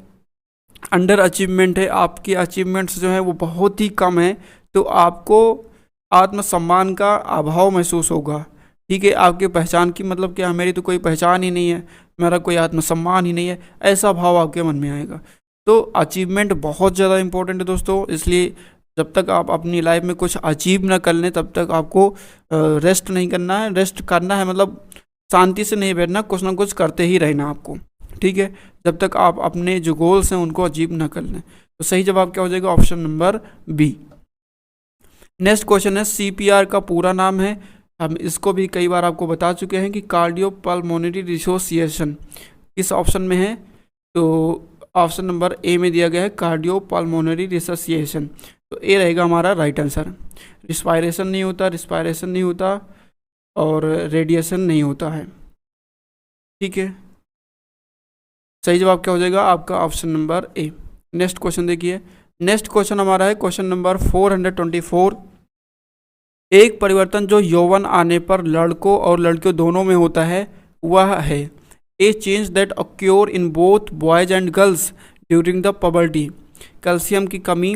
अंडर अचीवमेंट है, आपकी अचीवमेंट्स जो है वो बहुत ही कम है, तो आपको आत्मसम्मान का अभाव महसूस होगा। ठीक है, आपकी पहचान की मतलब क्या, मेरी तो कोई पहचान ही नहीं है, मेरा कोई आत्मसम्मान ही नहीं है, ऐसा भाव आपके मन में आएगा। तो अचीवमेंट बहुत ज़्यादा इंपॉर्टेंट है दोस्तों, इसलिए जब तक आप अपनी लाइफ में कुछ अचीव ना कर लें तब तक आपको रेस्ट नहीं करना है। रेस्ट करना है मतलब शांति से नहीं बैठना, कुछ ना कुछ करते ही रहना आपको। ठीक है, जब तक आप अपने जो गोल्स हैं उनको अचीव ना कर लें। तो सही जवाब क्या हो जाएगा, option number B. Next question है, CPR का पूरा नाम है, हम इसको भी कई बार आपको बता चुके हैं कि कार्डियोपल्मोनरी रिसोसिएशन किस ऑप्शन में है, तो ऑप्शन नंबर ए में दिया गया है कार्डियोपल्मोनरी रिसोसिएशन, तो ए रहेगा हमारा राइट आंसर। रिस्पायरेशन नहीं होता और रेडिएशन नहीं होता है। ठीक है, सही जवाब क्या हो जाएगा आपका, ऑप्शन नंबर ए। नेक्स्ट क्वेश्चन देखिए, नेक्स्ट क्वेश्चन हमारा है क्वेश्चन नंबर 424। एक परिवर्तन जो यौवन आने पर लड़कों और लड़कियों दोनों में होता है वह है ए change that occur in both boys and girls during the puberty. Calcium की कमी,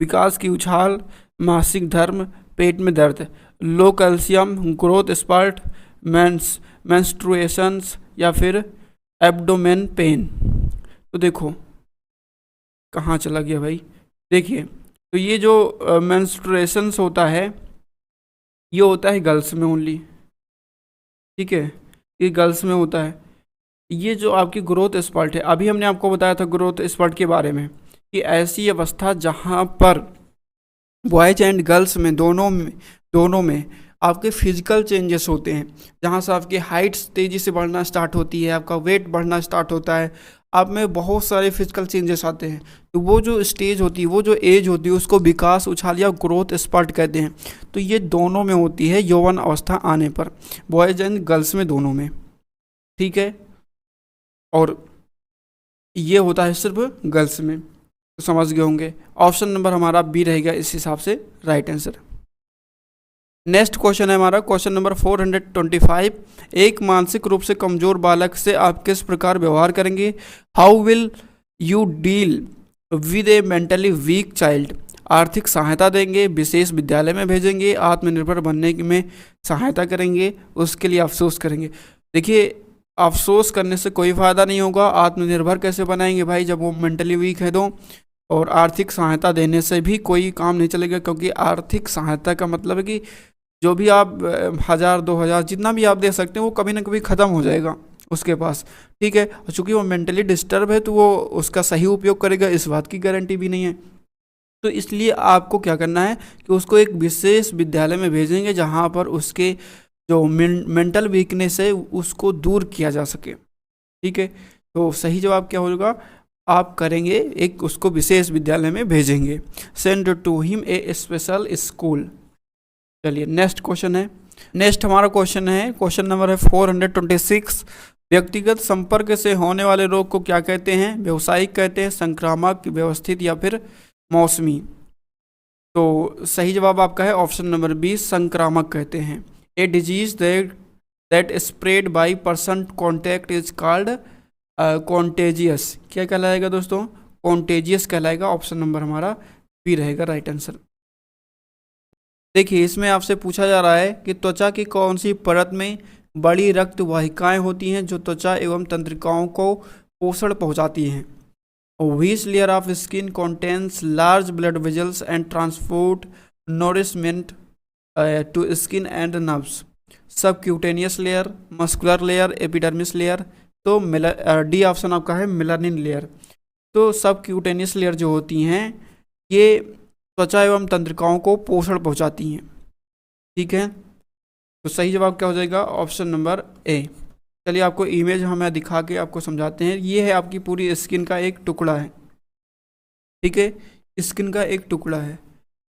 विकास की उछाल, मासिक धर्म, पेट में दर्द, लो कैल्शियम, ग्रोथ स्पार्ट, मेंस्ट्रुएशंस या फिर एब्डोमेन पेन। तो देखो कहाँ चला गया भाई, देखिए तो ये जो मेंस्ट्रुएशंस होता है ये होता है गर्ल्स में ओनली, ठीक है, ये गर्ल्स में होता है। ये जो आपकी ग्रोथ स्पर्ट है, अभी हमने आपको बताया था ग्रोथ स्पर्ट के बारे में कि ऐसी अवस्था जहाँ पर बॉयज एंड गर्ल्स में दोनों में आपके फिजिकल चेंजेस होते हैं, जहाँ से आपकी हाइट्स तेज़ी से बढ़ना स्टार्ट होती है, आपका वेट बढ़ना स्टार्ट होता है, आप में बहुत सारे फिजिकल चेंजेस आते हैं। तो वो जो स्टेज होती है, वो जो एज होती है, उसको विकास उछाल या ग्रोथ स्पर्ट कहते हैं। तो ये दोनों में होती है यौवन अवस्था आने पर, बॉयज एंड गर्ल्स में दोनों में, ठीक है। और ये होता है सिर्फ गर्ल्स में, तो समझ गए होंगे। ऑप्शन नंबर हमारा बी रहेगा इस हिसाब से राइट आंसर। नेक्स्ट क्वेश्चन है हमारा क्वेश्चन नंबर 425। एक मानसिक रूप से कमजोर बालक से आप किस प्रकार व्यवहार करेंगे? How will you deal with A mentally weak child? आर्थिक सहायता देंगे, विशेष विद्यालय में भेजेंगे, आत्मनिर्भर बनने में सहायता करेंगे, उसके लिए अफसोस करेंगे। देखिए अफसोस करने से कोई फ़ायदा नहीं होगा। आत्मनिर्भर कैसे बनाएंगे भाई जब वो मेंटली वीक है तो? और आर्थिक सहायता देने से भी कोई काम नहीं चलेगा, क्योंकि आर्थिक सहायता का मतलब है कि जो भी आप 1000 2000 जितना भी आप दे सकते हैं वो कभी ना कभी ख़त्म हो जाएगा उसके पास, ठीक है। और चूँकि वो मेंटली डिस्टर्ब है तो वो उसका सही उपयोग करेगा, इस बात की गारंटी भी नहीं है। तो इसलिए आपको क्या करना है कि उसको एक विशेष विद्यालय में भेजेंगे जहाँ पर उसके जो मेंटल वीकनेस है उसको दूर किया जा सके, ठीक है। तो सही जवाब क्या होगा? आप करेंगे एक उसको विशेष विद्यालय में भेजेंगे, send to him a special school. चलिए नेक्स्ट क्वेश्चन है। नेक्स्ट हमारा क्वेश्चन है, क्वेश्चन नंबर है 426। व्यक्तिगत संपर्क से होने वाले रोग को क्या कहते हैं? व्यावसायिक कहते हैं, संक्रामक, व्यवस्थित या फिर मौसमी? तो सही जवाब आपका है ऑप्शन नंबर बी, संक्रामक कहते हैं। A disease that spread by person contact is called contagious. क्या कहलाएगा दोस्तों? कॉन्टेजियस कहलाएगा। ऑप्शन नंबर हमारा बी रहेगा राइट आंसर। देखिए इसमें आपसे पूछा जा रहा है कि त्वचा की कौन सी परत में बड़ी रक्त वाहिकाएं होती हैं जो त्वचा एवं तंत्रिकाओं को पोषण पहुंचाती हैं? Which layer of skin contains large blood vessels and transport nourishment to skin and nerves? Subcutaneous layer, muscular layer, epidermis layer? तो डी ऑप्शन आपका है मेलानिन लेयर। तो सबक्यूटेनियस लेयर जो होती हैं ये त्वचा एवं तंत्रिकाओं को पोषण पहुंचाती हैं, ठीक है। तो सही जवाब क्या हो जाएगा? ऑप्शन नंबर ए। चलिए आपको इमेज हमें दिखा के आपको समझाते हैं। ये है आपकी पूरी स्किन का एक टुकड़ा है, ठीक है, स्किन का एक टुकड़ा है।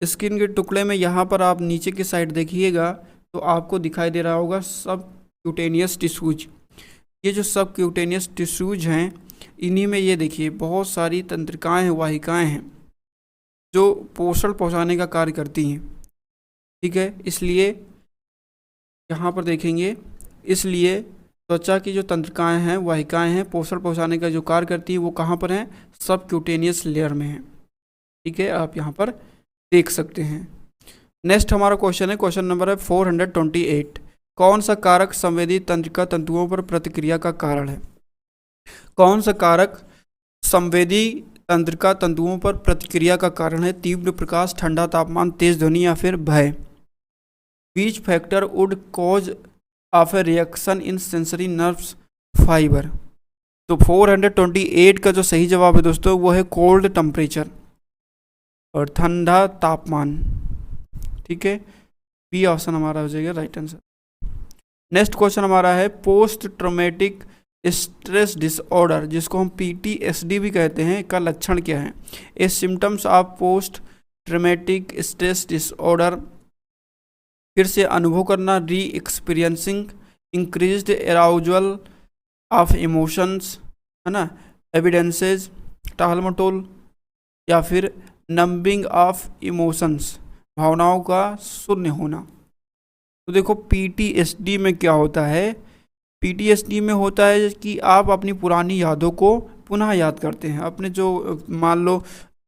स्किन के टुकड़े में यहाँ पर आप नीचे की साइड देखिएगा तो आपको दिखाई दे रहा होगा सब क्यूटेनियस टिश्यूज। ये जो सब क्यूटेनियस टिश्यूज हैं इन्हीं में ये देखिए बहुत सारी तंत्रिकाएँ हैं, वाहिकाएँ हैं जो पोषण पहुँचाने का कार्य करती हैं, ठीक है। इसलिए यहाँ पर देखेंगे, इसलिए त्वचा की जो तंत्रिकाएं हैं, वाहिकाएं हैं, पोषण पहुंचाने का जो कार्य करती है वो कहाँ पर हैं? सब क्यूटेनियस लेयर में है, ठीक है, आप यहाँ पर देख सकते हैं। नेक्स्ट हमारा क्वेश्चन है, क्वेश्चन नंबर है 428। कौन सा कारक संवेदी तंत्रिका तंतुओं पर प्रतिक्रिया का कारण है? कौन सा कारक संवेदी तंत्रिका तंतुओं पर प्रतिक्रिया का कारण है? तीव्र प्रकाश, ठंडा तापमान, तेज ध्वनि या फिर भय? Which factor would cause of a reaction in sensory nerves fiber? तो 428 का जो सही जवाब है दोस्तों वो है कोल्ड टेम्परेचर और ठंडा तापमान, ठीक है। बी ऑप्शन हमारा हो जाएगा राइट आंसर। नेक्स्ट क्वेश्चन हमारा है पोस्ट ट्रॉमेटिक स्ट्रेस डिसऑर्डर, जिसको हम PTSD भी कहते हैं, का लक्षण क्या है? A symptoms of post traumatic stress disorder, फिर से अनुभव करना, re experiencing, increased arousal of emotions, है ना, एविडेंसेज, टालमटोल या फिर नंबिंग ऑफ इमोशंस, भावनाओं का शून्य होना। तो देखो PTSD में क्या होता है? PTSD में होता है कि आप अपनी पुरानी यादों को पुनः याद करते हैं। अपने जो मान लो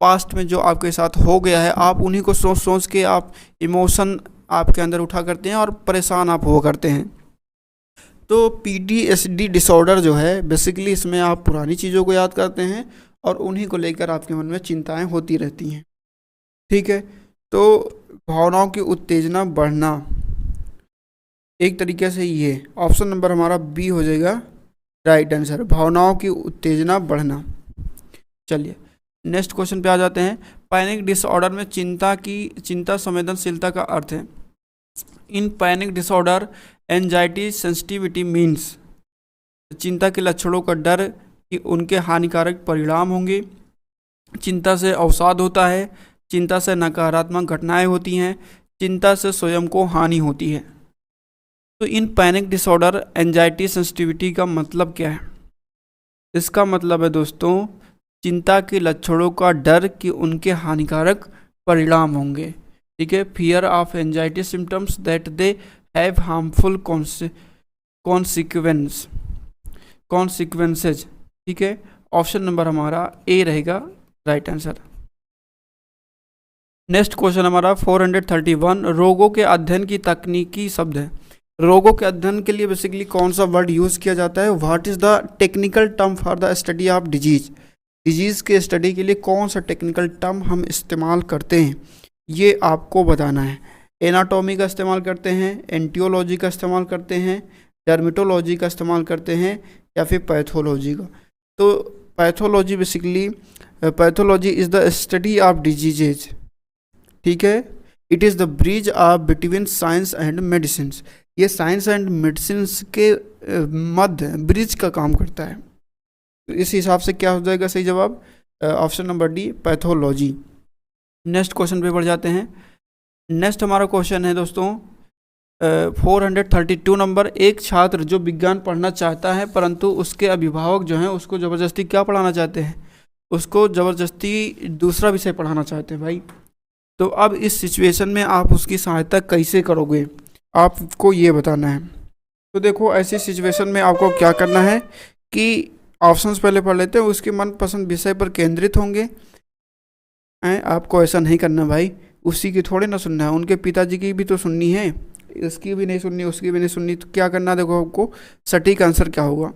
पास्ट में जो आपके साथ हो गया है, आप उन्हीं को सोच सोच के आप इमोशन आपके अंदर उठा करते हैं और परेशान आप हुआ करते हैं। तो PTSD डिसऑर्डर जो है बेसिकली इसमें आप पुरानी चीज़ों को याद करते हैं और उन्हीं को लेकर आपके मन में चिंताएं होती रहती हैं। ठीक है, तो भावनाओं की उत्तेजना बढ़ना, एक तरीके से ये ऑप्शन नंबर हमारा बी हो जाएगा राइट आंसर, भावनाओं की उत्तेजना बढ़ना। चलिए नेक्स्ट क्वेश्चन पे आ जाते हैं। पैनिक डिसऑर्डर में चिंता संवेदनशीलता का अर्थ है। इन panic disorder anxiety sensitivity means, चिंता के लक्षणों का डर कि उनके हानिकारक परिणाम होंगे, चिंता से अवसाद होता है, चिंता से नकारात्मक घटनाएं होती हैं, चिंता से स्वयं को हानि होती है। तो इन पैनिक डिसऑर्डर एंजाइटी सेंसिटिविटी का मतलब क्या है? इसका मतलब है दोस्तों चिंता के लक्षणों का डर कि उनके हानिकारक परिणाम होंगे। ठीक है, fear of anxiety symptoms that they have harmful consequences. ठीक है, ऑप्शन नंबर हमारा ए रहेगा राइट आंसर। नेक्स्ट क्वेश्चन हमारा 431, रोगों के अध्ययन की तकनीकी शब्द है। रोगों के अध्ययन के लिए बेसिकली कौन सा वर्ड यूज़ किया जाता है? What is the technical term for the study of disease. Disease के स्टडी के लिए कौन सा टेक्निकल टर्म हम इस्तेमाल करते हैं, ये आपको बताना है। एनाटॉमी का इस्तेमाल करते हैं, एंटियोलॉजी का इस्तेमाल करते हैं, डर्मेटोलॉजी का इस्तेमाल करते हैं, या फिर पैथोलॉजी का। तो pathology basically, pathology is the study of diseases. ठीक है, it is the bridge of between science and medicine. ये साइंस एंड मेडिसिन के मध्य ब्रिज का काम करता है। तो इस हिसाब से क्या हो जाएगा सही जवाब? Option number D, pathology. Next question पे बढ़ जाते हैं। नेक्स्ट हमारा क्वेश्चन है दोस्तों 432 नंबर। एक छात्र जो विज्ञान पढ़ना चाहता है परंतु उसके अभिभावक जो हैं उसको ज़बरदस्ती क्या पढ़ाना चाहते हैं? उसको ज़बरदस्ती दूसरा विषय पढ़ाना चाहते हैं भाई। तो अब इस सिचुएशन में आप उसकी सहायता कैसे करोगे, आपको ये बताना है। तो देखो ऐसी सिचुएशन में आपको क्या करना है कि ऑप्शंस पहले पढ़ लेते हैं, उसके मनपसंद विषय पर केंद्रित होंगे। आपको ऐसा नहीं करना भाई, उसी की थोड़ी ना सुनना है, उनके पिताजी की भी तो सुननी है, इसकी भी नहीं सुननी, उसकी भी नहीं सुननी। तो क्या करना, देखो आपको सटीक आंसर क्या होगा।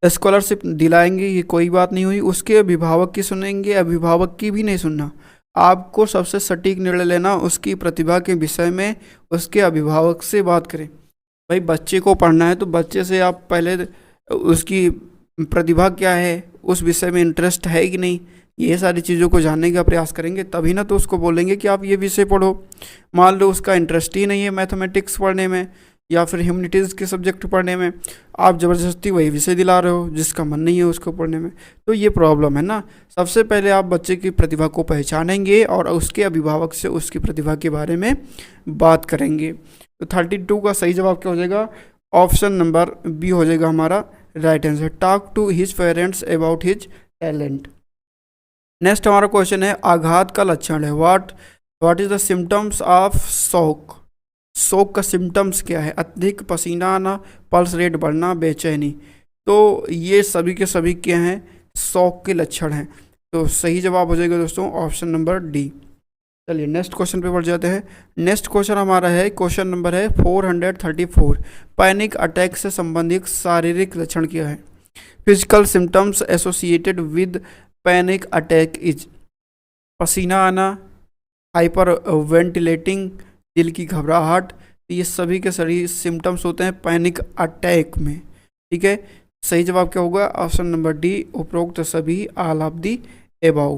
स्कॉलरशिप दिलाएंगे ये कोई बात नहीं हुई, उसके अभिभावक की सुनेंगे, अभिभावक की भी नहीं सुनना। आपको सबसे सटीक निर्णय लेना, उसकी प्रतिभा के विषय में उसके अभिभावक से बात करें। भाई बच्चे को पढ़ना है तो बच्चे से आप पहले उसकी प्रतिभा क्या है, उस विषय में इंटरेस्ट है कि नहीं, ये सारी चीज़ों को जानने का प्रयास करेंगे, तभी ना तो उसको बोलेंगे कि आप ये विषय पढ़ो। मान लो उसका इंटरेस्ट ही नहीं है मैथमेटिक्स पढ़ने में या फिर ह्यूमैनिटीज़ के सब्जेक्ट पढ़ने में, आप ज़बरदस्ती वही विषय दिला रहे हो जिसका मन नहीं है उसको पढ़ने में, तो ये प्रॉब्लम है ना। सबसे पहले आप बच्चे की प्रतिभा को पहचानेंगे और उसके अभिभावक से उसकी प्रतिभा के बारे में बात करेंगे। तो 32 का सही जवाब क्या हो जाएगा? ऑप्शन नंबर बी हो जाएगा हमारा right answer. Talk to his parents about his talent. Next हमारा क्वेश्चन है आघात का लक्षण है। What is the symptoms of shock. Shock का सिम्टम्स क्या है? अधिक पसीना आना, पल्स रेट बढ़ना, बेचैनी। तो ये सभी के सभी क्या हैं? शोक के लक्षण हैं। तो सही जवाब हो जाएगा दोस्तों ऑप्शन नंबर डी। चलिए नेक्स्ट क्वेश्चन पे बढ़ जाते हैं। नेक्स्ट क्वेश्चन हमारा है, क्वेश्चन नंबर है 434। पैनिक अटैक से संबंधित शारीरिक लक्षण क्या है? Physical symptoms associated with panic attack is पसीना आना, हाइपर वेंटिलेटिंग, दिल की घबराहट। ये सभी के सभी सिम्टम्स होते हैं पैनिक अटैक में। ठीक है, सही जवाब क्या होगा? ऑप्शन नंबर डी, उपरोक्त सभी, all of the above.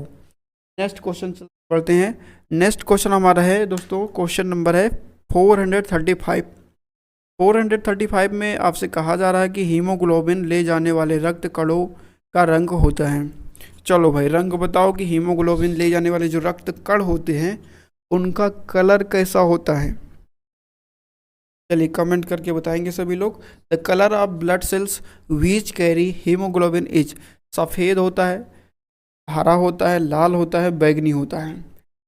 Next question पढ़ते हैं। नेक्स्ट क्वेश्चन हमारा है दोस्तों, क्वेश्चन नंबर है 435। 435 में आपसे कहा जा रहा है कि हीमोग्लोबिन ले जाने वाले रक्त कणों का रंग होता है। चलो भाई रंग बताओ कि हीमोग्लोबिन ले जाने वाले जो रक्त कण होते हैं उनका कलर कैसा होता है? चलिए कमेंट करके बताएंगे सभी लोग। The colour of blood cells which carry haemoglobin is, सफ़ेद होता है, हरा होता है, लाल होता है, बैंगनी होता है,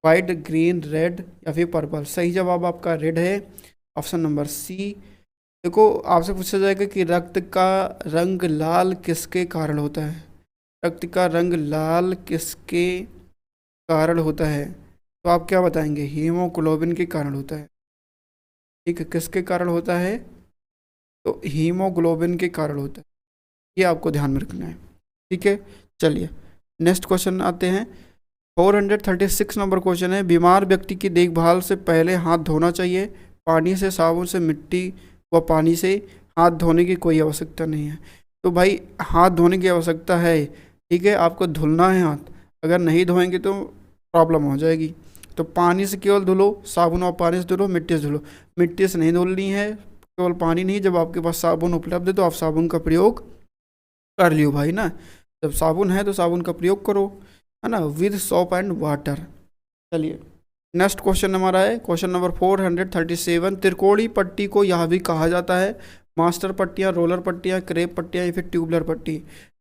वाइट, ग्रीन, रेड या फिर पर्पल। सही जवाब आपका रेड है, ऑप्शन नंबर सी। देखो आपसे पूछा जाएगा कि रक्त का रंग लाल किसके कारण होता है? रक्त का रंग लाल किसके कारण होता है, तो आप क्या बताएंगे? हीमोग्लोबिन के कारण होता है। ठीक है, किसके कारण होता है? तो हीमोग्लोबिन के कारण होता है, ये आपको ध्यान में रखना है। ठीक है, चलिए नेक्स्ट क्वेश्चन आते हैं। 436 नंबर क्वेश्चन है, बीमार व्यक्ति की देखभाल से पहले हाथ धोना चाहिए। पानी से, साबुन से, मिट्टी व पानी से हाथ धोने की कोई आवश्यकता नहीं है। तो भाई हाथ धोने की आवश्यकता है, ठीक है, आपको धुलना है हाथ। अगर नहीं धोएंगे तो प्रॉब्लम हो जाएगी। तो पानी से केवल धुलो, साबुन और पानी से धुलो, मिट्टी से धुलो। मिट्टी से नहीं धुलनी है, केवल पानी नहीं। जब आपके पास साबुन उपलब्ध है तो आप साबुन का प्रयोग कर लियो भाई ना। जब साबुन है तो साबुन का प्रयोग करो, है ना, विद सोप एंड वाटर। चलिए नेक्स्ट क्वेश्चन हमारा है क्वेश्चन नंबर 437। त्रिकोणीय पट्टी को यह भी कहा जाता है मास्टर पट्टियाँ, रोलर पट्टियाँ, क्रेप पट्टियाँ या फिर ट्यूबलर पट्टी।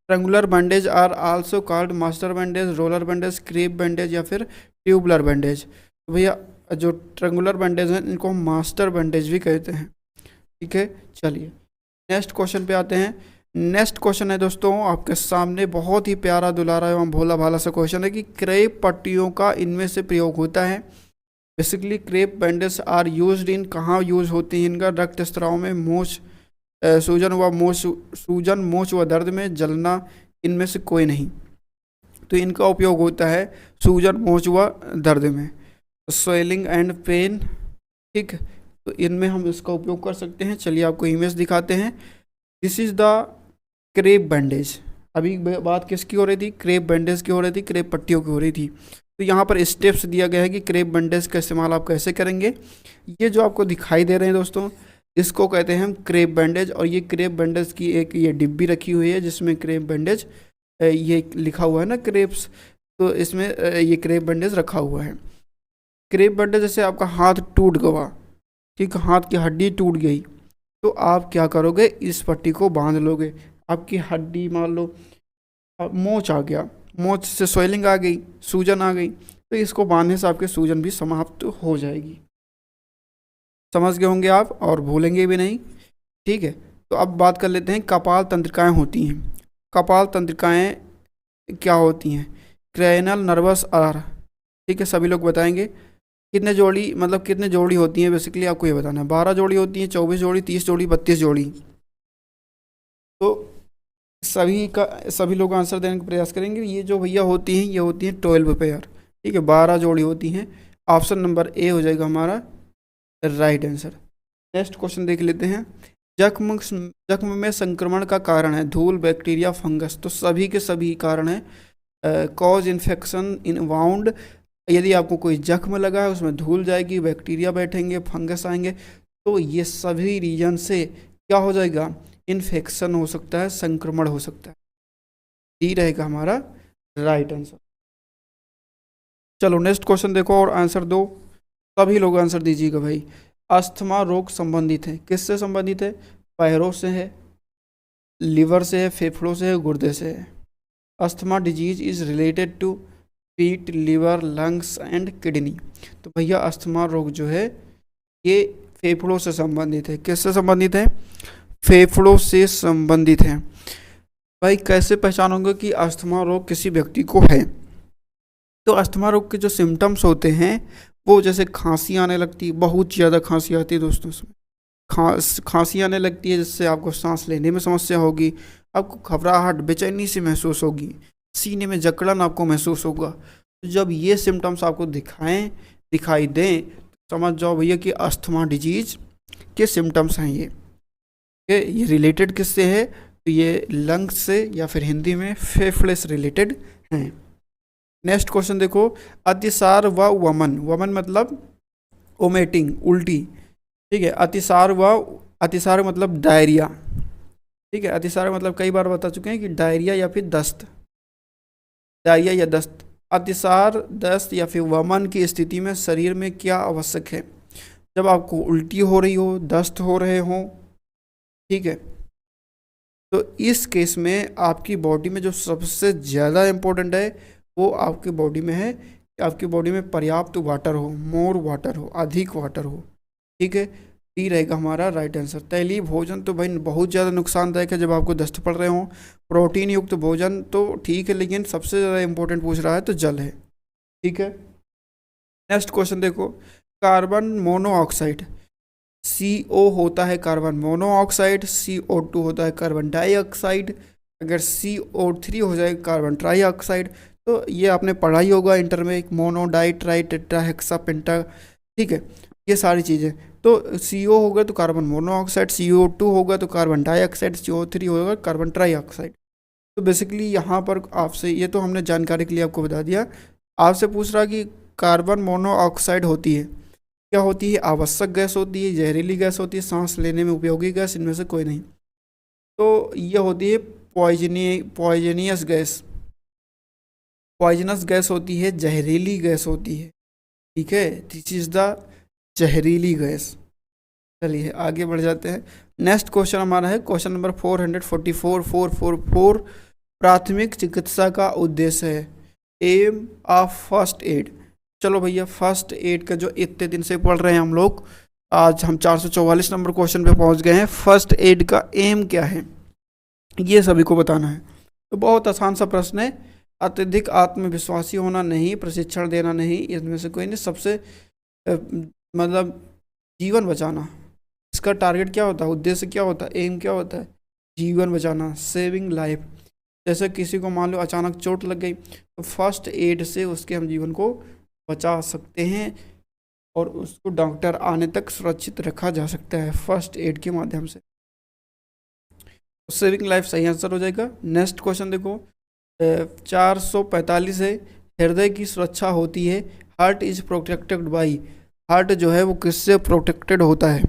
Triangular bandage are also called master bandage, roller bandage, crepe bandage या फिर ट्यूबलर बैंडेज। तो भैया जो ट्रेंगुलर बैंडेज हैं इनको हम मास्टर बैंडेज भी कहते हैं। ठीक है, चलिए नेक्स्ट क्वेश्चन पे आते हैं। नेक्स्ट क्वेश्चन है दोस्तों आपके सामने, बहुत ही प्यारा दुलारा एवं भोला भाला सा क्वेश्चन है कि क्रेप पट्टियों का इनमें से प्रयोग होता है। Basically crepe bandage are used in, कहाँ यूज होती हैं इनका? रक्त स्त्राव में, मोच सूजन, मोच व दर्द में, जलना, इनमें से कोई नहीं। तो इनका उपयोग होता है सूजन, मोच व दर्द में, स्वेलिंग एंड पेन। ठीक, तो इनमें हम इसका उपयोग कर सकते हैं। चलिए आपको इमेज दिखाते हैं। This is the crepe bandage. अभी बात किसकी हो रही थी? क्रेप बैंडेज की हो रही थी, क्रेप पट्टियों की हो रही थी। तो यहाँ पर स्टेप्स दिया गया है कि क्रेप बैंडेज का इस्तेमाल आप कैसे करेंगे। ये जो आपको दिखाई दे रहे हैं दोस्तों, इसको कहते हैं हम क्रेप बैंडेज। और ये क्रेप बैंडेज की एक ये डिब्बी रखी हुई है जिसमें क्रेप बैंडेज ये लिखा हुआ है ना, क्रेप्स, तो इसमें ये क्रेप बैंडेज रखा हुआ है। क्रेप बैंडेज जैसे आपका हाथ टूट गया, ठीक, हाथ की हड्डी टूट गई, तो आप क्या करोगे? इस पट्टी को बांध लोगे। आपकी हड्डी मान लो मोच आ गया, मोच से स्वेलिंग आ गई, सूजन आ गई, तो इसको बांधने से आपके सूजन भी समाप्त हो जाएगी। समझ गए होंगे आप और भूलेंगे भी नहीं। ठीक है, तो अब बात कर लेते हैं कपाल तंत्रिकाएँ होती हैं। कपाल तंत्रिकाएँ क्या होती हैं? Cranial nerves are. ठीक है, सभी लोग बताएंगे कितने जोड़ी, मतलब कितने जोड़ी होती हैं। बेसिकली आपको ये बताना है 12 जोड़ी होती हैं, 24 जोड़ी, 30 जोड़ी, 32 जोड़ी। तो सभी लोग आंसर देने का प्रयास करेंगे। ये जो भैया होती हैं ये होती हैं 12 पेयर। ठीक है, 12 जोड़ी होती हैं। ऑप्शन नंबर ए हो जाएगा हमारा राइट आंसर। नेक्स्ट क्वेश्चन देख लेते हैं। जख्म में संक्रमण का कारण है धूल, बैक्टीरिया, फंगस। तो सभी के सभी कारण है कॉज इन्फेक्शन इन वाउंड। यदि आपको कोई जख्म लगा है उसमें धूल जाएगी, बैक्टीरिया बैठेंगे, फंगस आएंगे, तो ये सभी रीजन से क्या हो जाएगा? इन्फेक्शन हो सकता है, संक्रमण हो सकता है। डी रहेगा हमारा राइट आंसर। चलो नेक्स्ट क्वेश्चन देखो और आंसर दो। सभी लोग आंसर दीजिएगा भाई। अस्थमा रोग संबंधित है, किससे संबंधित है? पैरों से है, लिवर से है, फेफड़ों से है, गुर्दे से है। Asthma disease is related to पीट, लिवर, लंग्स एंड किडनी। तो भैया अस्थमा रोग जो है ये फेफड़ों से संबंधित है। किससे संबंधित है? फेफड़ों से संबंधित है। भाई कैसे पहचानोगे कि अस्थमा रोग किसी व्यक्ति को है? तो अस्थमा रोग के जो सिम्टम्स होते हैं वो जैसे खांसी आने लगती है, बहुत ज़्यादा खांसी आती है दोस्तों, उसमें खांसी आने लगती है जिससे आपको सांस लेने में समस्या होगी, आपको घबराहट, बेचैनी सी महसूस होगी, सीने में जकड़न आपको महसूस होगा। तो जब ये सिम्टम्स आपको दिखाई दें तो समझ जाओ भैया कि अस्थमा डिजीज के सिम्टम्स हैं ये रिलेटेड किससे है? तो ये लंग्स से या फिर हिंदी में फेफड़े से रिलेटेड हैं। नेक्स्ट क्वेश्चन देखो। अतिसार व वमन, वमन मतलब ओमेटिंग, उल्टी। ठीक है, अतिसार मतलब डायरिया। ठीक है, अतिसार मतलब कई बार बता चुके हैं कि डायरिया या फिर दस्त, डायरिया या दस्त। अतिसार, दस्त या फिर वमन की स्थिति में शरीर में क्या आवश्यक है? जब आपको उल्टी हो रही हो, दस्त हो रहे हो, ठीक है, तो इस केस में आपकी बॉडी में जो सबसे ज़्यादा इम्पोर्टेंट है वो आपकी बॉडी में है कि आपकी बॉडी में पर्याप्त वाटर हो, मोर वाटर हो, अधिक वाटर हो। ठीक है, डी रहेगा हमारा राइट आंसर। तैलीय भोजन तो भाई बहुत ज़्यादा नुकसानदायक है जब आपको दस्त पड़ रहे हो। प्रोटीन युक्त भोजन तो ठीक है, लेकिन सबसे ज़्यादा इम्पोर्टेंट पूछ रहा है तो जल है। ठीक है। नेक्स्ट क्वेश्चन देखो, कार्बन मोनोऑक्साइड CO होता है कार्बन मोनोऑक्साइड, CO2 होता है कार्बन डाइऑक्साइड, अगर CO3 हो जाए कार्बन ट्राइऑक्साइड। तो ये आपने पढ़ा ही होगा इंटर में, एक mono di tri tetra hexa penta, ठीक है, ये सारी चीज़ें। तो CO होगा तो कार्बन मोनोऑक्साइड, CO2 होगा तो कार्बन डाइऑक्साइड, CO3 होगा कार्बन ट्राइऑक्साइड। तो बेसिकली यहाँ पर आपसे, ये तो हमने जानकारी के लिए आपको बता दिया, आपसे पूछ रहा कि कार्बन मोनोऑक्साइड होती है, क्या होती है? आवश्यक गैस होती है, जहरीली गैस होती है, सांस लेने में उपयोगी गैस, इनमें से कोई नहीं। तो ये होती है पॉइजनियस गैस, पॉइजनस गैस होती है, जहरीली गैस होती है, ठीक है। दिस इज द जहरीली गैस। चलिए आगे बढ़ जाते हैं। नेक्स्ट क्वेश्चन हमारा है क्वेश्चन नंबर 444 प्राथमिक चिकित्सा का उद्देश्य है, एम ऑफ फर्स्ट एड। चलो भैया, फर्स्ट एड का जो इतने दिन से पढ़ रहे हैं हम लोग, आज हम 444 नंबर क्वेश्चन पे पहुंच गए हैं। फर्स्ट एड का एम क्या है, ये सभी को बताना है। तो बहुत आसान सा प्रश्न है, अत्यधिक आत्मविश्वासी होना नहीं, प्रशिक्षण देना नहीं, इसमें से कोई नहीं। सबसे मतलब जीवन बचाना, इसका टारगेट क्या होता है, उद्देश्य क्या होता है, एम क्या होता है? जीवन बचाना, सेविंग लाइफ। जैसे किसी को मान लो अचानक चोट लग गई, तो फर्स्ट एड से उसके हम जीवन को बचा सकते हैं और उसको डॉक्टर आने तक सुरक्षित रखा जा सकता है फर्स्ट एड के माध्यम से। सेविंग लाइफ सही आंसर हो जाएगा। नेक्स्ट क्वेश्चन देखो, 445 है, हृदय की सुरक्षा होती है, heart is protected by. Heart जो है वो किससे प्रोटेक्टेड होता है?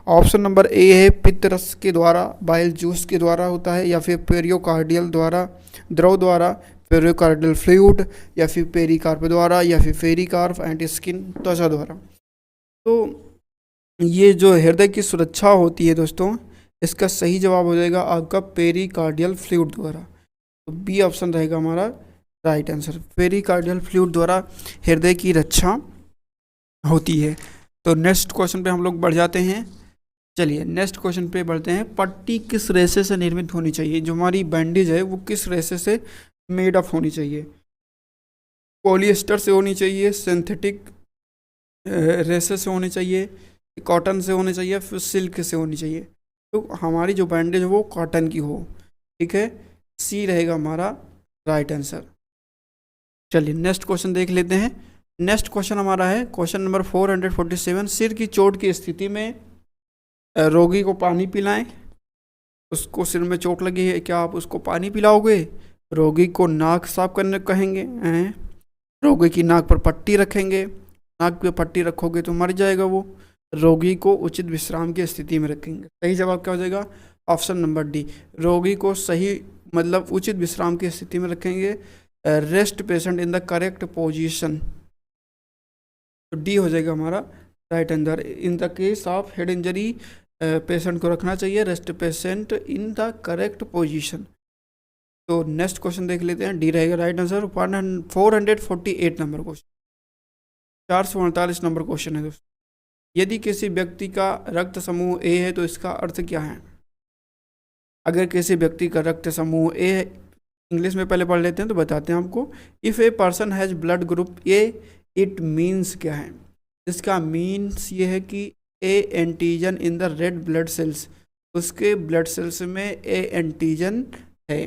ऑप्शन नंबर ए है पित्तरस के द्वारा, बाइल जूस के द्वारा होता है, या फिर पेरियोकार्डियल द्वारा, द्रव द्वारा, पेरियोकार्डियल फ्लूइड, या फिर पेरिकार्प द्वारा, या फिर पेरिकार्प एंड स्किन, त्वचा द्वारा। तो ये जो हृदय की सुरक्षा होती है दोस्तों, इसका सही जवाब हो जाएगा आपका पेरिकार्डियल फ्लूइड द्वारा। तो बी ऑप्शन रहेगा हमारा राइट आंसर, पेरिकार्डियल फ्लूइड द्वारा हृदय की रक्षा होती है। तो नेक्स्ट क्वेश्चन पे हम लोग बढ़ जाते हैं। चलिए नेक्स्ट क्वेश्चन पे बढ़ते हैं। पट्टी किस रेशे से निर्मित होनी चाहिए? जो हमारी बैंडेज है वो किस रेशे से मेड अप होनी चाहिए? पॉलिएस्टर से होनी चाहिए, सिंथेटिक रेशे से होनी चाहिए, कॉटन से होनी चाहिए, फिर सिल्क से होनी चाहिए। तो हमारी जो बैंडेज है वो कॉटन की हो, ठीक है। सी रहेगा हमारा राइट आंसर। चलिए नेक्स्ट क्वेश्चन देख लेते हैं। नेक्स्ट क्वेश्चन हमारा है क्वेश्चन नंबर 447। सिर की चोट की स्थिति में रोगी को पानी पिलाएं। उसको सिर में चोट लगी है, क्या आप उसको पानी पिलाओगे? रोगी को नाक साफ करने कहेंगे, रोगी की नाक पर पट्टी रखेंगे, नाक पे पट्टी रखोगे तो मर जाएगा वो, रोगी को उचित विश्राम की स्थिति में रखेंगे। सही जवाब क्या हो जाएगा? ऑप्शन नंबर डी, रोगी को सही मतलब उचित विश्राम की स्थिति में रखेंगे, rest patient in the correct position. तो डी हो जाएगा हमारा right answer. In the case of head injury patient को रखना चाहिए rest patient in the correct position. तो नेक्स्ट क्वेश्चन देख लेते हैं, डी रहेगा right answer. 448 number question, 448 number question है दोस्तों। यदि किसी व्यक्ति का रक्त समूह ए है तो इसका अर्थ क्या है? अगर किसी व्यक्ति का रक्त समूह ए है, इंग्लिश में पहले पढ़ लेते हैं तो बताते हैं आपको। If a person has blood group A, it means क्या है? इसका मीन्स ये है कि ए antigen in the red blood sales, उसके ब्लड सेल्स में ए एंटीजन है,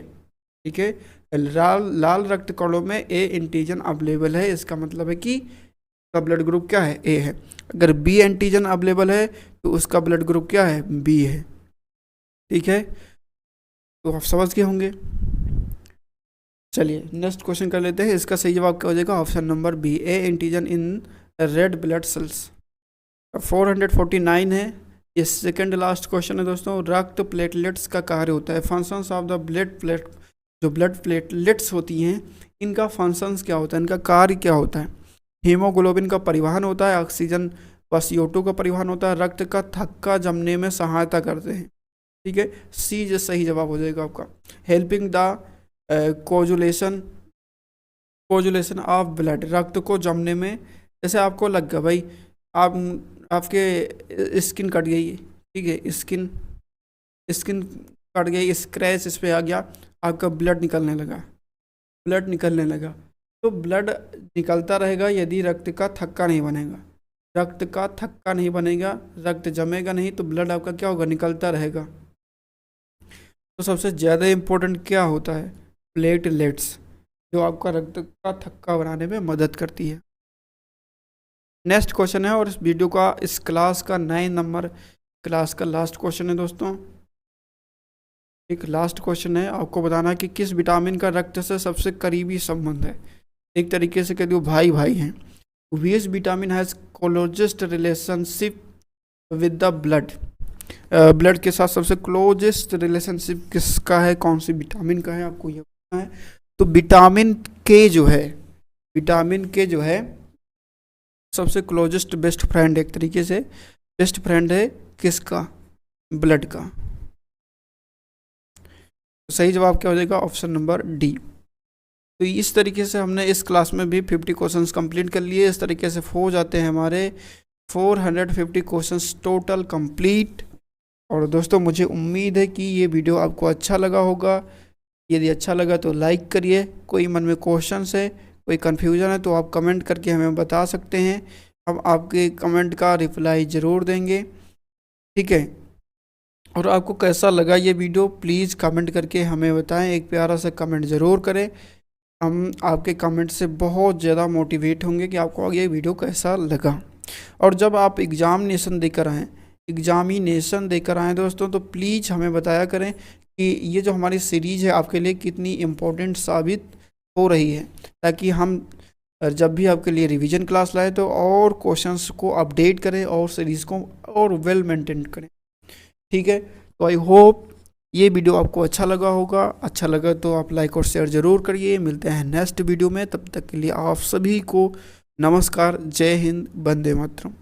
ठीक है। लाल रक्त कणों में ए एंटीजन अवेलेबल है, इसका मतलब है कि उसका ब्लड ग्रुप क्या है? ए है। अगर बी एंटीजन अवेलेबल है तो उसका ब्लड ग्रुप क्या है? बी है, ठीक है। तो आप समझ गए होंगे। चलिए नेक्स्ट क्वेश्चन कर लेते हैं। इसका सही जवाब क्या हो जाएगा? Option number B, A antigen in red blood cells. 449 है, ये सेकंड लास्ट क्वेश्चन है दोस्तों। रक्त प्लेटलेट्स का कार्य होता है, functions of the blood plate, जो ब्लड प्लेटलेट्स होती हैं इनका फंक्शंस क्या होता है, इनका कार्य क्या होता है? हीमोग्लोबिन का परिवहन होता है, ऑक्सीजन व CO2 का परिवहन होता है, रक्त का थक्का जमने में सहायता करते हैं, ठीक है। सी जो सही जवाब हो जाएगा आपका। हेल्पिंग द कोजुलेशन ऑफ ब्लड, रक्त को जमने में। जैसे आपको लग गया भाई, आपके स्किन कट गई, ठीक है, स्किन कट गई, स्क्रैच इस पर आ गया, आपका ब्लड निकलने लगा, तो ब्लड निकलता रहेगा यदि रक्त का थक्का नहीं बनेगा। रक्त का थक्का नहीं बनेगा, रक्त जमेगा नहीं, तो ब्लड आपका क्या होगा, निकलता रहेगा। तो सबसे ज़्यादा इम्पोर्टेंट क्या होता है, प्लेटलेट्स, जो आपका रक्त का थक्का बनाने में मदद करती है। नेक्स्ट क्वेश्चन है, और इस वीडियो का, इस क्लास का 9 नंबर क्लास का लास्ट क्वेश्चन है दोस्तों। एक लास्ट क्वेश्चन है, आपको बताना है कि किस विटामिन का रक्त से सबसे करीबी संबंध है। एक तरीके से कह दो भाई भाई हैं। Which vitamin has closest relationship with the blood. Blood के साथ सबसे क्लोजेस्ट रिलेशनशिप किसका है, कौन सी विटामिन का है, आपको ये बताना है। तो विटामिन के जो है, विटामिन के जो है सबसे क्लोजेस्ट बेस्ट फ्रेंड, एक तरीके से बेस्ट फ्रेंड है किसका, ब्लड का। तो सही जवाब क्या हो जाएगा, ऑप्शन नंबर डी। तो इस तरीके से हमने इस क्लास में भी 50 क्वेश्चंस कंप्लीट कर लिए। इस तरीके से हो जाते हैं हमारे 450 क्वेश्चंस टोटल कंप्लीट। और दोस्तों मुझे उम्मीद है कि ये वीडियो आपको अच्छा लगा होगा। यदि अच्छा लगा तो लाइक करिए। कोई मन में क्वेश्चंस है, कोई कन्फ्यूजन है तो आप कमेंट करके हमें बता सकते हैं, हम आपके कमेंट का रिप्लाई ज़रूर देंगे, ठीक है। और आपको कैसा लगा ये वीडियो प्लीज़ कमेंट करके हमें बताएं। एक प्यारा सा कमेंट ज़रूर करें, हम आपके कमेंट से बहुत ज़्यादा मोटिवेट होंगे कि आपको ये वीडियो कैसा लगा। और जब आप एग्ज़ामिनेशन देकर आएँ दोस्तों, तो प्लीज़ हमें बताया करें कि ये जो हमारी सीरीज़ है आपके लिए कितनी इम्पोर्टेंट साबित हो रही है, ताकि हम जब भी आपके लिए रिवीजन क्लास लाए तो और क्वेश्चंस को अपडेट करें और सीरीज़ को और वेल मेंटेन करें, ठीक है। तो आई होप ये वीडियो आपको अच्छा लगा होगा। अच्छा लगा तो आप लाइक और शेयर ज़रूर करिए। मिलते हैं नेक्स्ट वीडियो में, तब तक के लिए आप सभी को नमस्कार, जय हिंद, वंदे मातरम।